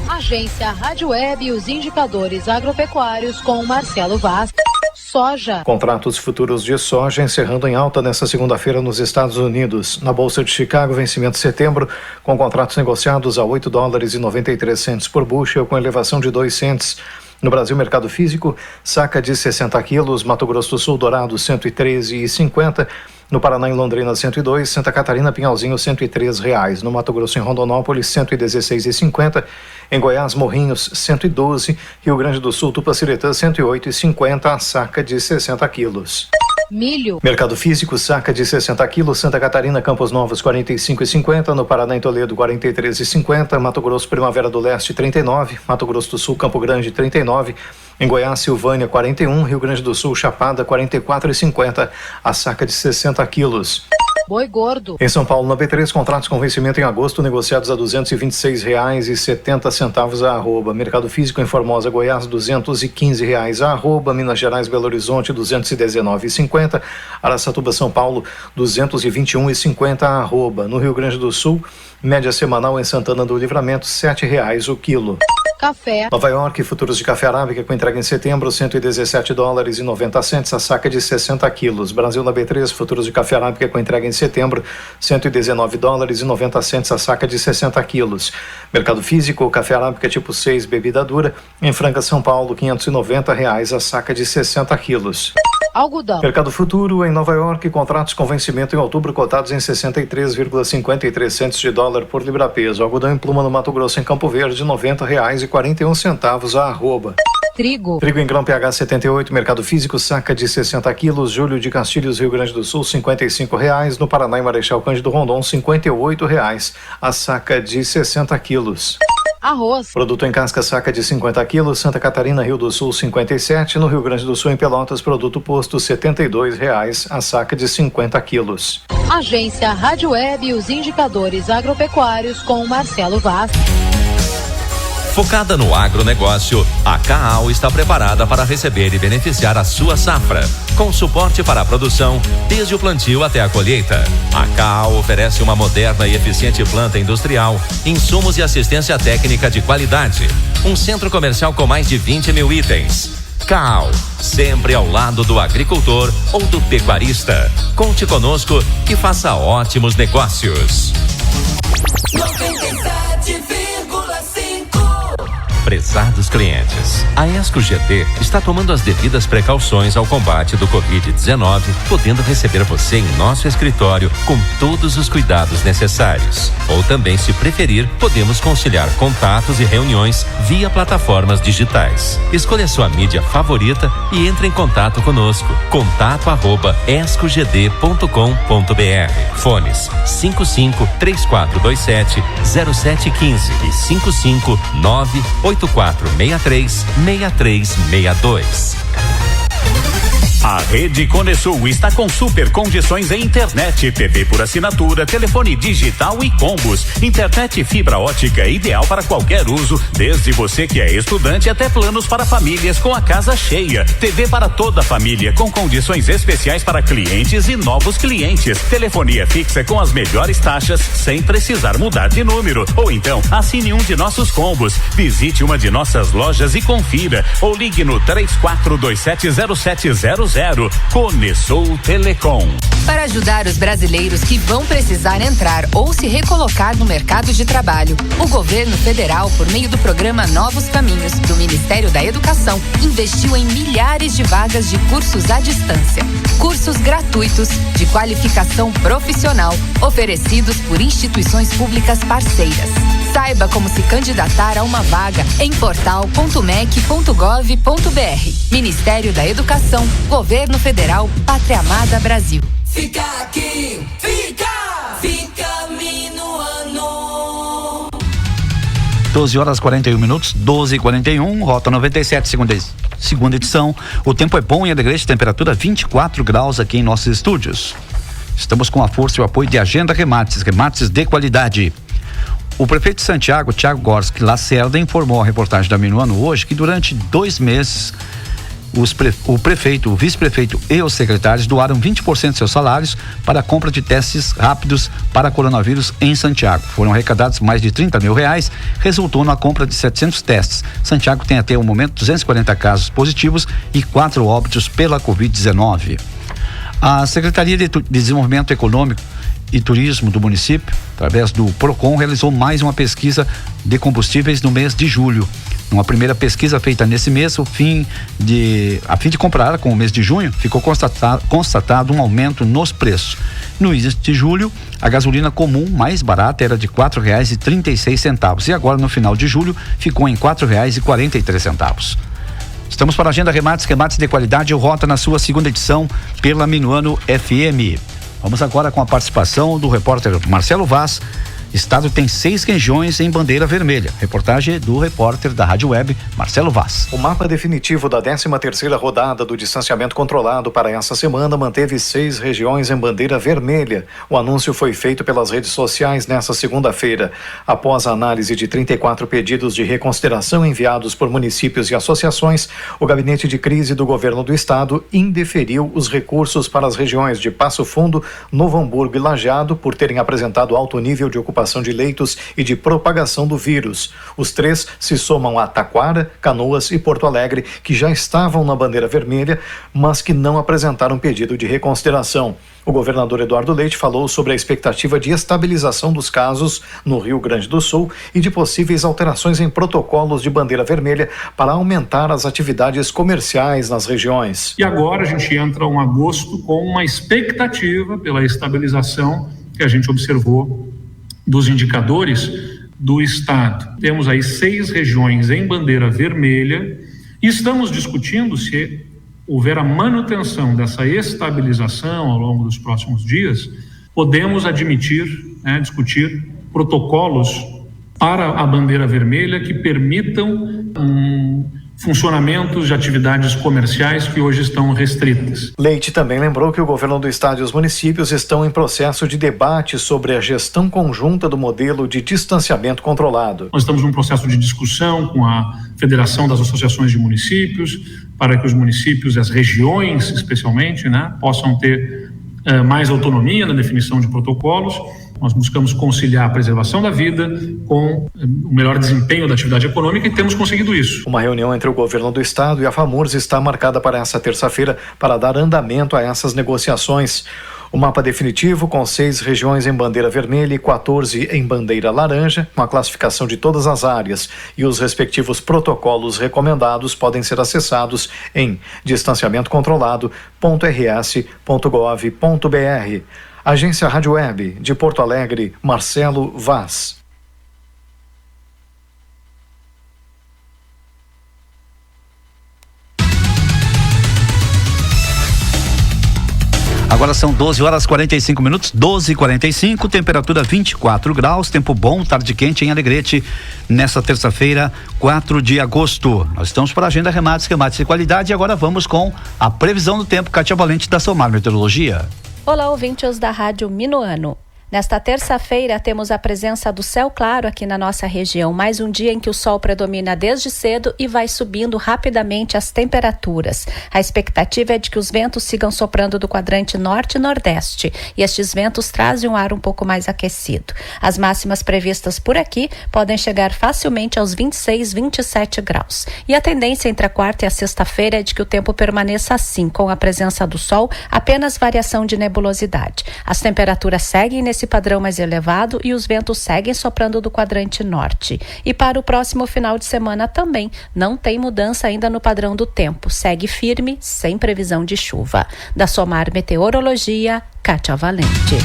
Agência Rádio Web e os indicadores agropecuários com Marcelo Vaz. Soja. Contratos futuros de soja encerrando em alta nesta segunda-feira nos Estados Unidos. Na Bolsa de Chicago, vencimento de setembro, com contratos negociados a $8,93 por bushel, com elevação de 2 cents. No Brasil, mercado físico, saca de 60 quilos, Mato Grosso do Sul, Dourado, R$113,50. No Paraná, em Londrina, 102, Santa Catarina, Pinhalzinho, R$103. No Mato Grosso, em Rondonópolis, R$116,50. Em Goiás, Morrinhos, 112. Rio Grande do Sul, Tupaciretã, 108,50 a saca de 60 quilos. Milho. Mercado Físico, saca de 60 quilos. Santa Catarina, Campos Novos, 45,50. No Paraná, em Toledo, 43,50. Mato Grosso, Primavera do Leste, 39. Mato Grosso do Sul, Campo Grande, 39. Em Goiás, Silvânia, 41. Rio Grande do Sul, Chapada, 44,50. A saca de 60 quilos. Boi gordo. Em São Paulo, na B3, contratos com vencimento em agosto negociados a R$ 226,70 a arroba. Mercado Físico em Formosa, Goiás, R$ 215 a arroba. Minas Gerais, Belo Horizonte, R$ 219,50. Araçatuba, São Paulo, R$ 221,50 a arroba. No Rio Grande do Sul, média semanal em Santana do Livramento, R$ 7,00 o quilo. Café. Nova York, futuros de café arábica com entrega em setembro, $117,90 a saca de 60 quilos. Brasil na B3, futuros de café arábica com entrega em setembro, $119,90 a saca de 60 quilos. Mercado Físico, café arábica tipo 6, bebida dura, em Franca, São Paulo, R$590 a saca de 60 quilos. Algodão. Mercado Futuro, em Nova York, contratos com vencimento em outubro cotados em 63,53 centos de dólar por libra-peso. Algodão em pluma no Mato Grosso, em Campo Verde, R$90,41 a arroba. Trigo. Trigo em grão PH 78, mercado físico, saca de 60 quilos. Júlio de Castilhos, Rio Grande do Sul, R$55. No Paraná, em Marechal Cândido Rondon, R$58 a saca de 60 quilos. Arroz. Produto em casca, saca de 50 quilos. Santa Catarina, Rio do Sul, 57. No Rio Grande do Sul, em Pelotas, produto posto, R$72 a saca de 50 quilos. Agência Rádio Web e os indicadores agropecuários com Marcelo Vaz. Focada no agronegócio, a CAAL está preparada para receber e beneficiar a sua safra, com suporte para a produção, desde o plantio até a colheita. A CAAL oferece uma moderna e eficiente planta industrial, insumos e assistência técnica de qualidade. Um centro comercial com mais de 20 mil itens. CAAL, sempre ao lado do agricultor ou do pecuarista. Conte conosco e faça ótimos negócios. 97,5. Prezados clientes, a ESCO GT está tomando as devidas precauções ao combate do Covid-19, podendo receber você em nosso escritório com todos os cuidados necessários. Ou também, se preferir, podemos conciliar contatos e reuniões via plataformas digitais. Escolha sua mídia favorita e entre em contato conosco. contato@escogd.com.br. Fones 55-3427-0715 e 559-8463-6362. A Rede Conesul está com super condições em internet, TV por assinatura, telefone digital e combos. Internet fibra ótica ideal para qualquer uso, desde você que é estudante até planos para famílias com a casa cheia. TV para toda a família com condições especiais para clientes e novos clientes. Telefonia fixa com as melhores taxas sem precisar mudar de número. Ou então, assine um de nossos combos. Visite uma de nossas lojas e confira. Ou ligue no 34270700. Conesul Telecom. Para ajudar os brasileiros que vão precisar entrar ou se recolocar no mercado de trabalho, o governo federal, por meio do programa Novos Caminhos, do Ministério da Educação, investiu em milhares de vagas de cursos à distância. Cursos gratuitos de qualificação profissional, oferecidos por instituições públicas parceiras. Saiba como se candidatar a uma vaga em portal.mec.gov.br. Ministério da Educação, Governo Federal, Pátria Amada Brasil. Fica aqui, fica minuano. 12h41, 12h41, Rota 97, segunda edição. O tempo é bom em Alegrete, temperatura 24 graus aqui em nossos estúdios. Estamos com a força e o apoio de Agenda Remates, remates de qualidade. O prefeito de Santiago, Thiago Gorski Lacerda, informou à reportagem da Minuano hoje que durante 2 meses o prefeito, o vice-prefeito e os secretários doaram 20% de seus salários para a compra de testes rápidos para coronavírus em Santiago. Foram arrecadados mais de R$30 mil, resultou na compra de 700 testes. Santiago tem até o momento 240 casos positivos e 4 óbitos pela Covid-19. A Secretaria de Desenvolvimento Econômico e Turismo do município, através do PROCON, realizou mais uma pesquisa de combustíveis no mês de julho. Numa primeira pesquisa feita nesse mês, a fim de comparar com o mês de junho, ficou constatado um aumento nos preços. No mês de julho, a gasolina comum mais barata era de R$ 4,36 e agora no final de julho ficou em R$ 4,43. Estamos para a Agenda Remates de qualidade, o Rota na sua segunda edição pela Minuano FM. Vamos agora com a participação do repórter Marcelo Vaz. Estado tem 6 regiões em bandeira vermelha. Reportagem do repórter da Rádio Web, Marcelo Vaz. O mapa definitivo da 13ª rodada do distanciamento controlado para essa semana manteve 6 regiões em bandeira vermelha. O anúncio foi feito pelas redes sociais nesta segunda-feira. Após a análise de 34 pedidos de reconsideração enviados por municípios e associações, o Gabinete de Crise do Governo do Estado indeferiu os recursos para as regiões de Passo Fundo, Novo Hamburgo e Lajeado por terem apresentado alto nível de ocupação de leitos e de propagação do vírus. Os 3 se somam a Taquara, Canoas e Porto Alegre, que já estavam na bandeira vermelha, mas que não apresentaram pedido de reconsideração. O governador Eduardo Leite falou sobre a expectativa de estabilização dos casos no Rio Grande do Sul e de possíveis alterações em protocolos de bandeira vermelha para aumentar as atividades comerciais nas regiões. E agora a gente entra em agosto com uma expectativa pela estabilização que a gente observou dos indicadores do Estado. Temos aí 6 regiões em bandeira vermelha e estamos discutindo se houver a manutenção dessa estabilização ao longo dos próximos dias, podemos discutir protocolos para a bandeira vermelha que permitam funcionamentos de atividades comerciais que hoje estão restritas. Leite também lembrou que o governo do estado e os municípios estão em processo de debate sobre a gestão conjunta do modelo de distanciamento controlado. Nós estamos num processo de discussão com a Federação das Associações de Municípios, para que os municípios e as regiões, especialmente, possam ter mais autonomia na definição de protocolos. Nós buscamos conciliar a preservação da vida com o melhor desempenho da atividade econômica e temos conseguido isso. Uma reunião entre o governo do estado e a FAMURS está marcada para essa terça-feira para dar andamento a essas negociações. O mapa definitivo, com 6 regiões em bandeira vermelha e 14 em bandeira laranja, com a classificação de todas as áreas e os respectivos protocolos recomendados, podem ser acessados em distanciamentocontrolado.rs.gov.br. Agência Rádio Web, de Porto Alegre, Marcelo Vaz. Agora são 12h45, 12h45, temperatura 24 graus, tempo bom, tarde quente em Alegrete, nessa terça-feira, 4 de agosto. Nós estamos para a Agenda Remates de qualidade e agora vamos com a previsão do tempo. Kátia Valente, da Somar Meteorologia. Olá, ouvintes da Rádio Minuano. Nesta terça-feira, temos a presença do céu claro aqui na nossa região. Mais um dia em que o sol predomina desde cedo e vai subindo rapidamente as temperaturas. A expectativa é de que os ventos sigam soprando do quadrante norte e nordeste. E estes ventos trazem um ar um pouco mais aquecido. As máximas previstas por aqui podem chegar facilmente aos 26, 27 graus. E a tendência entre a quarta e a sexta-feira é de que o tempo permaneça assim, com a presença do sol, apenas variação de nebulosidade. As temperaturas seguem nesse padrão mais elevado e os ventos seguem soprando do quadrante norte. E para o próximo final de semana também não tem mudança ainda no padrão do tempo. Segue firme, sem previsão de chuva. Da Somar Meteorologia, Kátia Valente.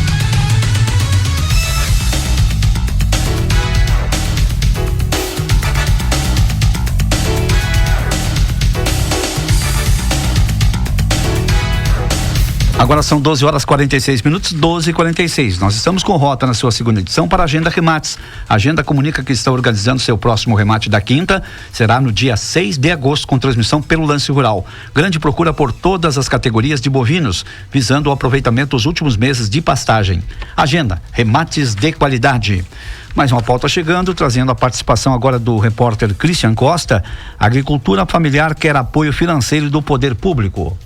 Agora são 12h46, 12h46. Nós estamos com Rota na sua segunda edição para a Agenda Remates. A Agenda comunica que está organizando seu próximo remate da quinta. Será no dia 6 de agosto, com transmissão pelo Lance Rural. Grande procura por todas as categorias de bovinos, visando o aproveitamento dos últimos meses de pastagem. Agenda Remates de qualidade. Mais uma pauta chegando, trazendo a participação agora do repórter Christian Costa. A agricultura familiar quer apoio financeiro do poder público.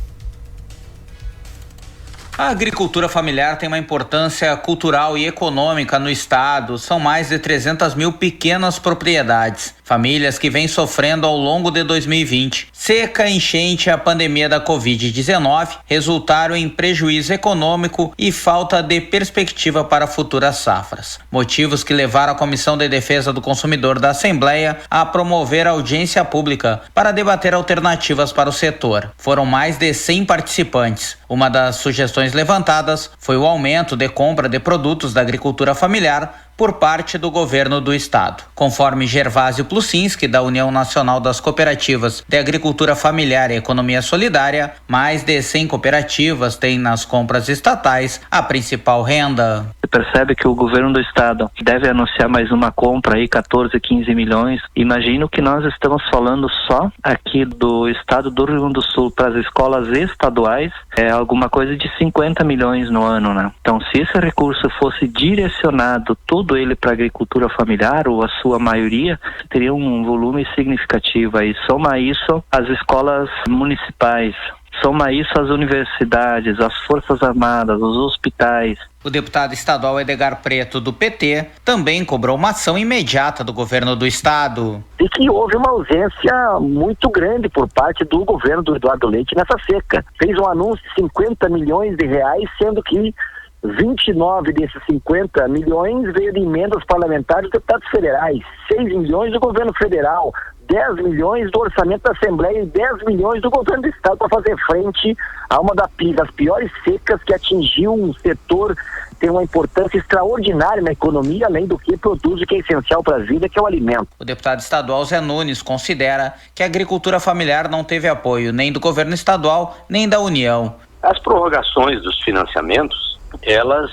A agricultura familiar tem uma importância cultural e econômica no estado. São mais de 300 mil pequenas propriedades, famílias que vêm sofrendo ao longo de 2020. Seca, enchente e a pandemia da Covid-19 resultaram em prejuízo econômico e falta de perspectiva para futuras safras. Motivos que levaram a Comissão de Defesa do Consumidor da Assembleia a promover audiência pública para debater alternativas para o setor. Foram mais de 100 participantes. Uma das sugestões levantadas foi o aumento de compra de produtos da agricultura familiar por parte do governo do estado. Conforme Gervásio Plucinski, da União Nacional das Cooperativas de Agricultura Familiar e Economia Solidária, mais de 100 cooperativas têm nas compras estatais a principal renda. Você percebe que o governo do estado deve anunciar mais uma compra aí, 14, 15 milhões. Imagino que nós estamos falando só aqui do estado do Rio Grande do Sul para as escolas estaduais, é alguma coisa de 50 milhões no ano, né? Então, se esse recurso fosse direcionado todo ele para a agricultura familiar, ou a sua maioria, teria um volume significativo aí. Soma isso as escolas municipais, soma isso as universidades, as Forças Armadas, os hospitais. O deputado estadual Edgar Preto, do PT, também cobrou uma ação imediata do governo do estado. E que houve uma ausência muito grande por parte do governo do Eduardo Leite nessa seca. Fez um anúncio de 50 milhões de reais, sendo que 29 desses 50 milhões veio de emendas parlamentares dos deputados federais, 6 milhões do governo federal, 10 milhões do orçamento da Assembleia e 10 milhões do governo do estado para fazer frente a uma das piores secas que atingiu um setor que tem uma importância extraordinária na economia, além do que produz o que é essencial para a vida, que é o alimento. O deputado estadual Zé Nunes considera que a agricultura familiar não teve apoio nem do governo estadual nem da União. As prorrogações dos financiamentos, elas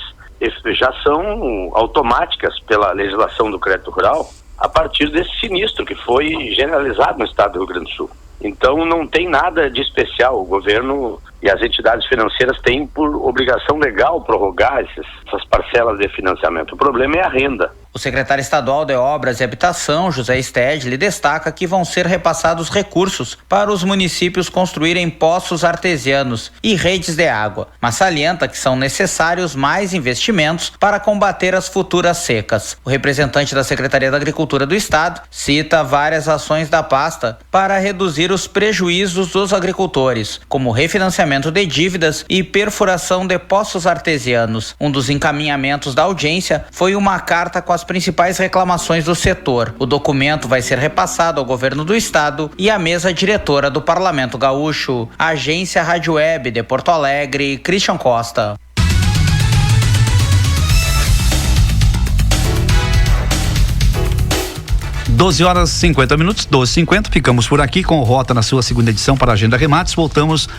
já são automáticas pela legislação do crédito rural a partir desse sinistro que foi generalizado no estado do Rio Grande do Sul. Então não tem nada de especial. O governo e as entidades financeiras têm por obrigação legal prorrogar essas parcelas de financiamento. O problema é a renda. O secretário estadual de Obras e Habitação, José Stedley, destaca que vão ser repassados recursos para os municípios construírem poços artesianos e redes de água, mas salienta que são necessários mais investimentos para combater as futuras secas. O representante da Secretaria da Agricultura do Estado cita várias ações da pasta para reduzir os prejuízos dos agricultores, como refinanciamento de dívidas e perfuração de poços artesianos. Um dos encaminhamentos da audiência foi uma carta com as principais reclamações do setor. O documento vai ser repassado ao governo do estado e à mesa diretora do Parlamento Gaúcho. Agência Rádio Web de Porto Alegre, Christian Costa. (12 horas 50 minutos, 12h50). Ficamos por aqui com o Rota na sua segunda edição para a Agenda Remates. Voltamos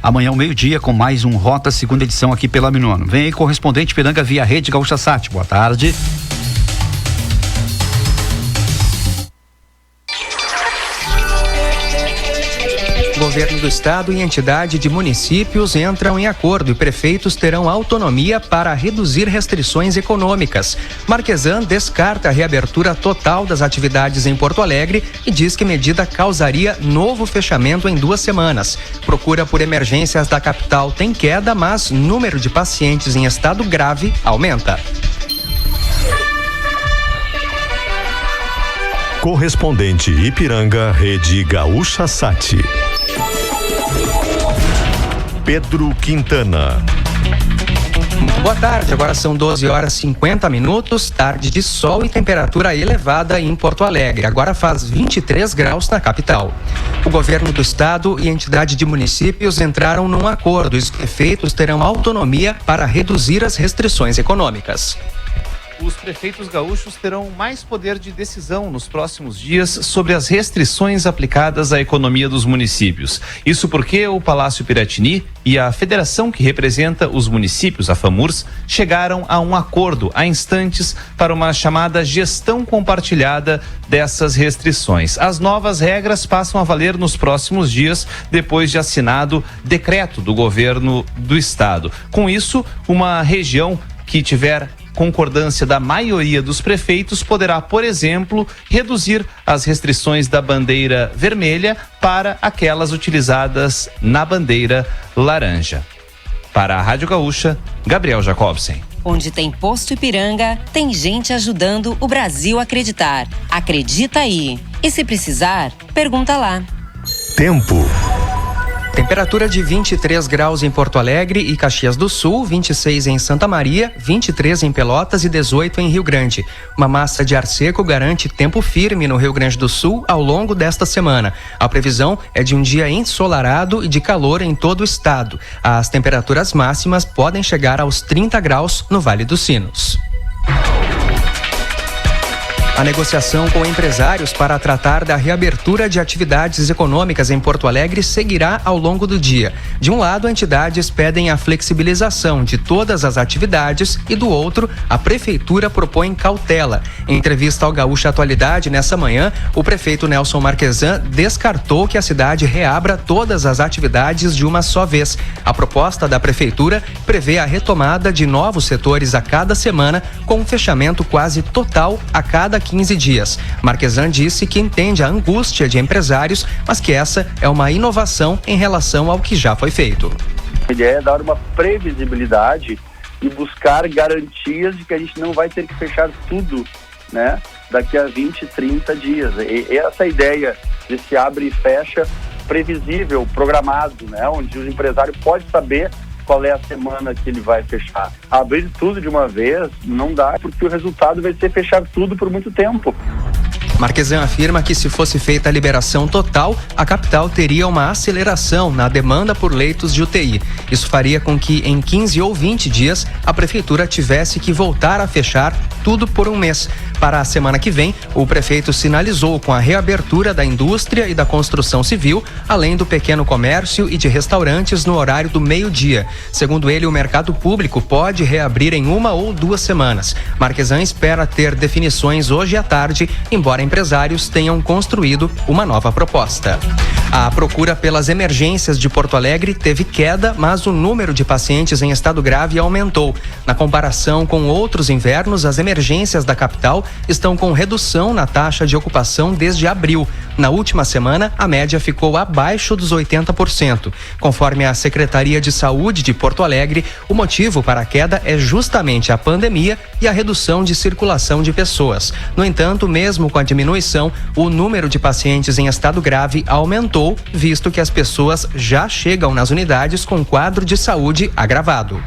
amanhã ao meio-dia com mais um Rota, segunda edição aqui pela Minuano. Vem aí, correspondente Piranga via Rede Gaúcha Sat. Boa tarde. O governo do estado e entidade de municípios entram em acordo e prefeitos terão autonomia para reduzir restrições econômicas. Marquesan descarta a reabertura total das atividades em Porto Alegre e diz que medida causaria novo fechamento em 2 semanas. Procura por emergências da capital tem queda, mas número de pacientes em estado grave aumenta. Correspondente Ipiranga, Rede Gaúcha Sat. Pedro Quintana. Boa tarde, agora são 12 horas 50 minutos, tarde de sol e temperatura elevada em Porto Alegre. Agora faz 23 graus na capital. O governo do estado e entidade de municípios entraram num acordo e os prefeitos terão autonomia para reduzir as restrições econômicas. Os prefeitos gaúchos terão mais poder de decisão nos próximos dias sobre as restrições aplicadas à economia dos municípios. Isso porque o Palácio Piratini e a federação que representa os municípios, a FAMURS, chegaram a um acordo há instantes para uma chamada gestão compartilhada dessas restrições. As novas regras passam a valer nos próximos dias, depois de assinado decreto do governo do estado. Com isso, uma região que tiver concordância da maioria dos prefeitos poderá, por exemplo, reduzir as restrições da bandeira vermelha para aquelas utilizadas na bandeira laranja. Para a Rádio Gaúcha, Gabriel Jacobsen. Onde tem posto Ipiranga, tem gente ajudando o Brasil a acreditar. Acredita aí. E se precisar, pergunta lá. Tempo. Temperatura de 23 graus em Porto Alegre e Caxias do Sul, 26 em Santa Maria, 23 em Pelotas e 18 em Rio Grande. Uma massa de ar seco garante tempo firme no Rio Grande do Sul ao longo desta semana. A previsão é de um dia ensolarado e de calor em todo o estado. As temperaturas máximas podem chegar aos 30 graus no Vale dos Sinos. A negociação com empresários para tratar da reabertura de atividades econômicas em Porto Alegre seguirá ao longo do dia. De um lado, entidades pedem a flexibilização de todas as atividades e do outro, a prefeitura propõe cautela. Em entrevista ao Gaúcha Atualidade nessa manhã, o prefeito Nelson Marquesan descartou que a cidade reabra todas as atividades de uma só vez. A proposta da prefeitura prevê a retomada de novos setores a cada semana, com um fechamento quase total a cada 15 dias. Marquesan disse que entende a angústia de empresários, mas que essa é uma inovação em relação ao que já foi feito. A ideia é dar uma previsibilidade e buscar garantias de que a gente não vai ter que fechar tudo, né, daqui a 20, 30 dias. E essa ideia desse abre e fecha previsível, programado, né, onde o empresário pode saber qual é a semana que ele vai fechar. Abrir tudo de uma vez não dá, porque o resultado vai ser fechar tudo por muito tempo. Marquesan afirma que se fosse feita a liberação total, a capital teria uma aceleração na demanda por leitos de UTI. Isso faria com que em 15 ou 20 dias a prefeitura tivesse que voltar a fechar tudo por um mês. Para a semana que vem, o prefeito sinalizou com a reabertura da indústria e da construção civil, além do pequeno comércio e de restaurantes no horário do meio-dia. Segundo ele, o mercado público pode reabrir em 1 ou 2 semanas. Marquesan espera ter definições hoje à tarde, embora empresários tenham construído uma nova proposta. A procura pelas emergências de Porto Alegre teve queda, mas o número de pacientes em estado grave aumentou. Na comparação com outros invernos, as emergências da capital estão com redução na taxa de ocupação desde abril. Na última semana, a média ficou abaixo dos 80%. Conforme a Secretaria de Saúde de Porto Alegre, o motivo para a queda é justamente a pandemia e a redução de circulação de pessoas. No entanto, mesmo com a diminuição, o número de pacientes em estado grave aumentou, visto que as pessoas já chegam nas unidades com quadro de saúde agravado.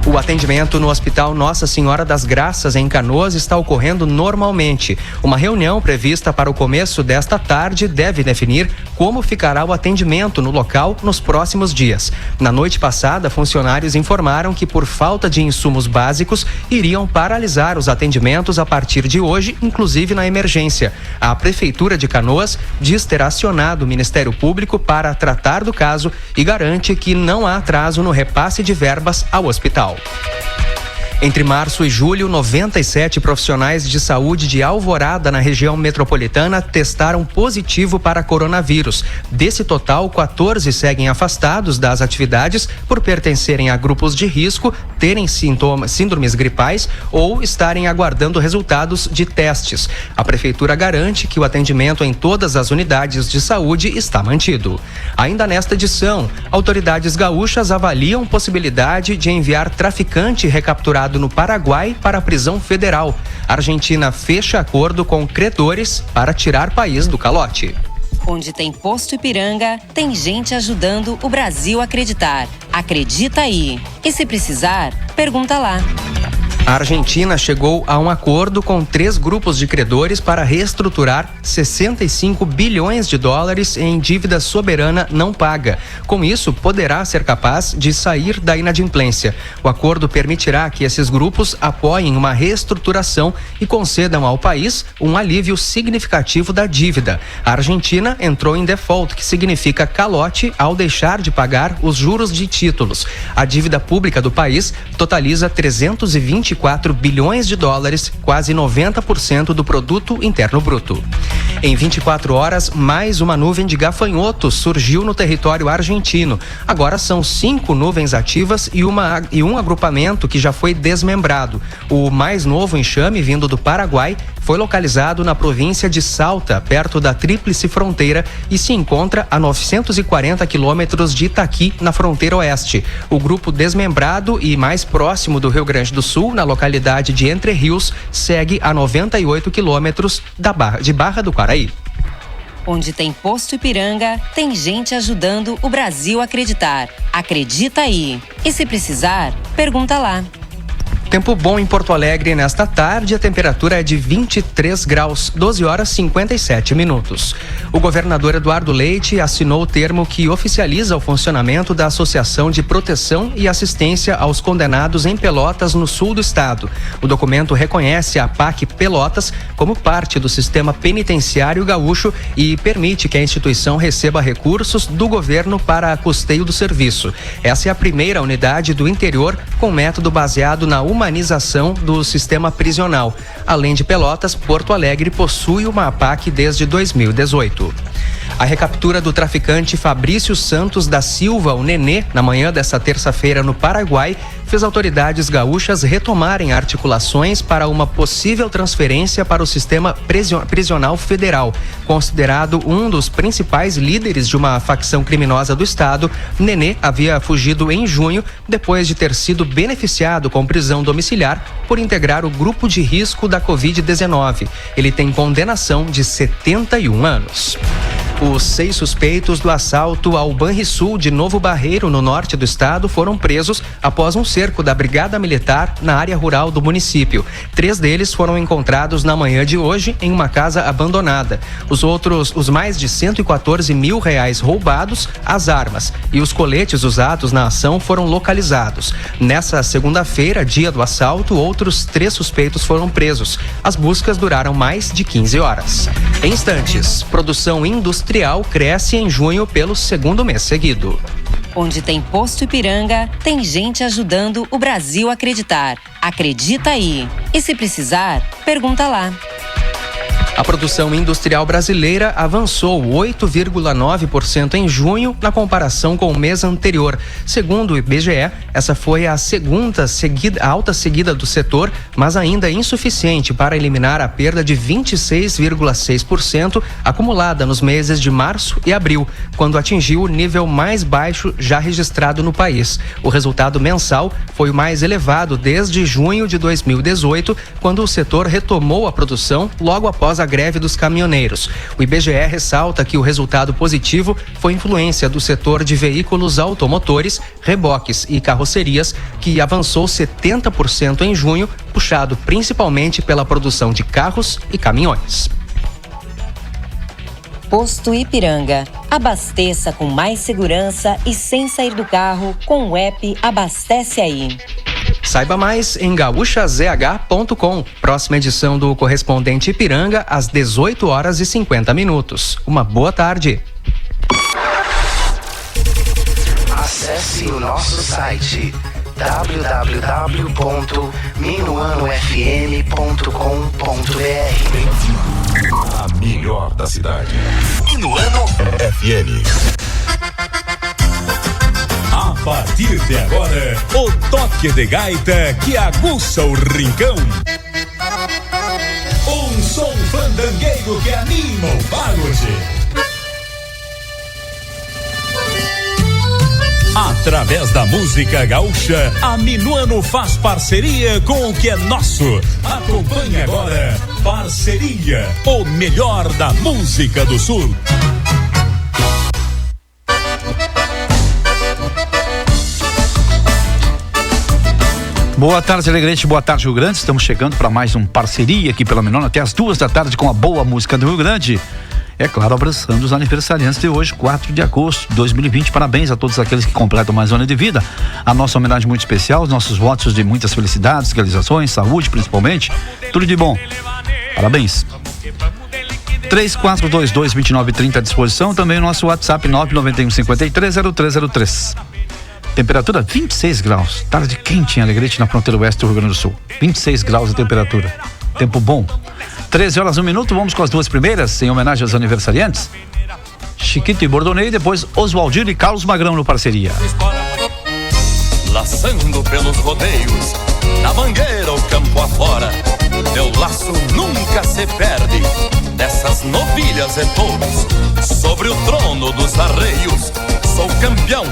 O atendimento no Hospital Nossa Senhora das Graças, em Canoas, está ocorrendo normalmente. Uma reunião prevista para o começo desta tarde deve definir como ficará o atendimento no local nos próximos dias. Na noite passada, funcionários informaram que, por falta de insumos básicos, iriam paralisar os atendimentos a partir de hoje, inclusive na emergência. A Prefeitura de Canoas diz ter acionado o Ministério Público para tratar do caso e garante que não há atraso no repasse de verbas ao hospital. Entre março e julho, 97 profissionais de saúde de Alvorada, na região metropolitana, testaram positivo para coronavírus. Desse total, 14 seguem afastados das atividades por pertencerem a grupos de risco, terem síndromes gripais ou estarem aguardando resultados de testes. A Prefeitura garante que o atendimento em todas as unidades de saúde está mantido. Ainda nesta edição, autoridades gaúchas avaliam possibilidade de enviar traficante recapturado no Paraguai para a prisão federal. A Argentina fecha acordo com credores para tirar o país do calote. Onde tem posto Ipiranga, tem gente ajudando o Brasil a acreditar. Acredita aí. E se precisar, pergunta lá. A Argentina chegou a um acordo com 3 grupos de credores para reestruturar 65 bilhões de dólares em dívida soberana não paga. Com isso, poderá ser capaz de sair da inadimplência. O acordo permitirá que esses grupos apoiem uma reestruturação e concedam ao país um alívio significativo da dívida. A Argentina entrou em default, que significa calote ao deixar de pagar os juros de títulos. A dívida pública do país totaliza 324 bilhões de dólares, quase 90% do produto interno bruto. Em 24 horas, mais uma nuvem de gafanhotos surgiu no território argentino. Agora são 5 nuvens ativas e um agrupamento que já foi desmembrado. O mais novo enxame, vindo do Paraguai, foi localizado na província de Salta, perto da Tríplice Fronteira, e se encontra a 940 quilômetros de Itaqui, na fronteira oeste. O grupo desmembrado e mais próximo do Rio Grande do Sul, na localidade de Entre Rios, segue a 98 quilômetros de Barra do Quaraí. Onde tem posto Ipiranga, tem gente ajudando o Brasil a acreditar. Acredita aí. E se precisar, pergunta lá. Tempo bom em Porto Alegre nesta tarde, a temperatura é de 23 graus, 12 horas 57 minutos. O governador Eduardo Leite assinou o termo que oficializa o funcionamento da Associação de Proteção e Assistência aos Condenados em Pelotas, no sul do estado. O documento reconhece a PAC Pelotas como parte do sistema penitenciário gaúcho e permite que a instituição receba recursos do governo para custeio do serviço. Essa é a primeira unidade do interior com método baseado na humanização do sistema prisional. Além de Pelotas, Porto Alegre possui uma PAC desde 2018. A recaptura do traficante Fabrício Santos da Silva, o Nenê, na manhã desta terça-feira no Paraguai, fez autoridades gaúchas retomarem articulações para uma possível transferência para o sistema prisional federal. Considerado um dos principais líderes de uma facção criminosa do estado, Nenê havia fugido em junho depois de ter sido beneficiado com prisão domiciliar por integrar o grupo de risco da Covid-19. Ele tem condenação de 71 anos. Os 6 suspeitos do assalto ao Banrisul de Novo Barreiro, no norte do estado, foram presos após um cerco da Brigada Militar na área rural do município. 3 deles foram encontrados na manhã de hoje em uma casa abandonada. Os mais de R$114 mil roubados, as armas e os coletes usados na ação foram localizados. Nessa segunda-feira, dia do assalto, outros 3 suspeitos foram presos. As buscas duraram mais de 15 horas. Em instantes, produção industrial cresce em junho pelo segundo mês seguido. Onde tem posto Ipiranga, tem gente ajudando o Brasil a acreditar. Acredita aí. E se precisar, pergunta lá. A produção industrial brasileira avançou 8,9% em junho na comparação com o mês anterior. Segundo o IBGE, essa foi a segunda alta seguida do setor, mas ainda insuficiente para eliminar a perda de 26,6% acumulada nos meses de março e abril, quando atingiu o nível mais baixo já registrado no país. O resultado mensal foi o mais elevado desde junho de 2018, quando o setor retomou a produção logo após a greve dos caminhoneiros. O IBGE ressalta que o resultado positivo foi influência do setor de veículos automotores, reboques e carrocerias, que avançou 70% em junho, puxado principalmente pela produção de carros e caminhões. Posto Ipiranga. Abasteça com mais segurança e sem sair do carro com o app Abastece Aí. Saiba mais em gaúchazh.com. Próxima edição do Correspondente Ipiranga, às 18 horas e 50 minutos. Uma boa tarde. Acesse o nosso site www.minuanofm.com.br. A melhor da cidade. Minuano FM. A partir de agora, o toque de gaita que aguça o rincão. Um som fandangueiro que anima o pagode. Através da música gaúcha, a Minuano faz parceria com o que é nosso. Acompanhe agora Parceria, o melhor da música do Sul. Boa tarde, Alegrete, boa tarde, Rio Grande. Estamos chegando para mais um Parceria aqui pela Minuano até as 2 da tarde com a boa música do Rio Grande. É claro, abraçando os aniversariantes de hoje, 4 de agosto de 2020. Parabéns a todos aqueles que completam mais um ano de vida. A nossa homenagem muito especial, os nossos votos de muitas felicidades, realizações, saúde principalmente. Tudo de bom. Parabéns. 3422-2930 à disposição. Também o nosso WhatsApp 991-530303. Temperatura 26 graus. Tarde quente em Alegrete, na fronteira oeste do Rio Grande do Sul. 26 graus a temperatura. Tempo bom. 13 horas, 1 minuto. Vamos com as 2 primeiras, em homenagem aos aniversariantes. Chiquito e Bordonei, depois Oswaldino e Carlos Magrão no Parceria. Laçando pelos rodeios, na mangueira ou campo afora, teu laço nunca se se perde dessas novilhas e touros. Sobre o trono dos arreios sou campeão,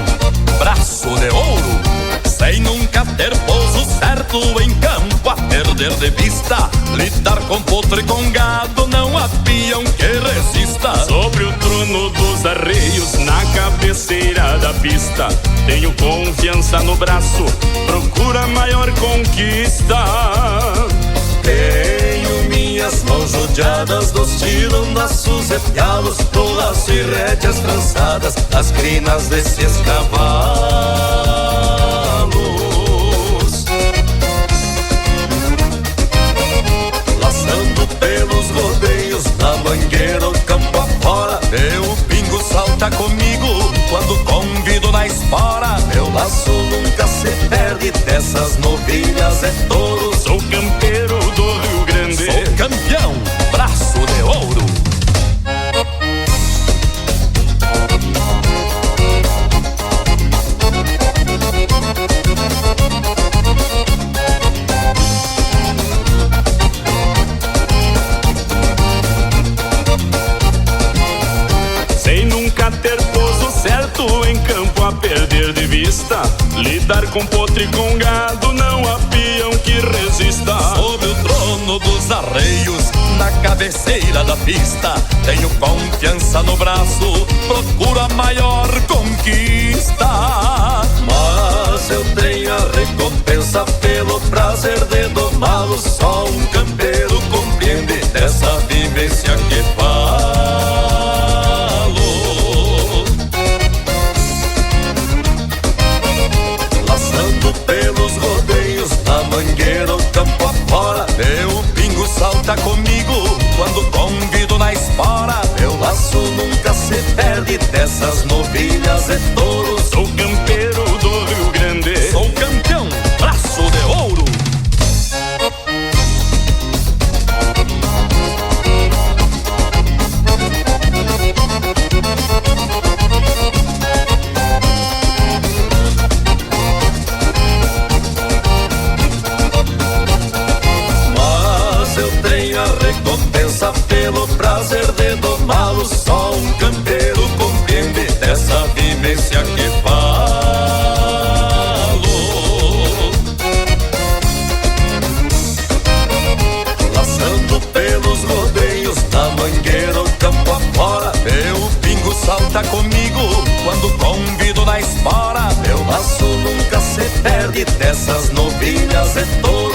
braço de ouro. Sem nunca ter pouso certo em campo a perder de vista. Lidar com potro e com gado não há peão que resista. Sobre o trono dos arreios, na cabeceira da pista, tenho confiança no braço, procura maior conquista. Tenho minhas mãos judiadas dos tiros, laços e pialos, do laço e rédeas trançadas, as crinas desses cavalos. Laçando pelos rodeios, na mangueira, o campo afora, meu pingo salta comigo quando convido na espora. Meu laço nunca se perde dessas novilhas e touros. Sou campeiro do Rio Grande, sou campeão, braço de ouro. sem nunca ter pouso certo em campo a perder de vista. Lidar com potro e com gado não há peão que resista. Sobre o trono dos arreios, na cabeceira da pista, tenho confiança no braço, procuro a maior conquista. Mas eu tenho a recompensa pelo prazer de domá-lo. Só um campeiro compreende dessa vivência que falo. Laçando pelos rodeios, na mangueira, o campo afora, meu pingo salta comigo quando convido na espora. Meu laço nunca se perde dessas novilhas e touros. Sou campeiro do Rio Grande, sou campeão, braço de ouro. Mas eu tenho a recompensa pelo prazer de domá-lo. Só um campeiro compreende dessa vivência que falo. Laçando pelos rodeios, na mangueira, o campo afora, meu pingo salta comigo quando convido na espora. Meu laço nunca se perde dessas novilhas e touros.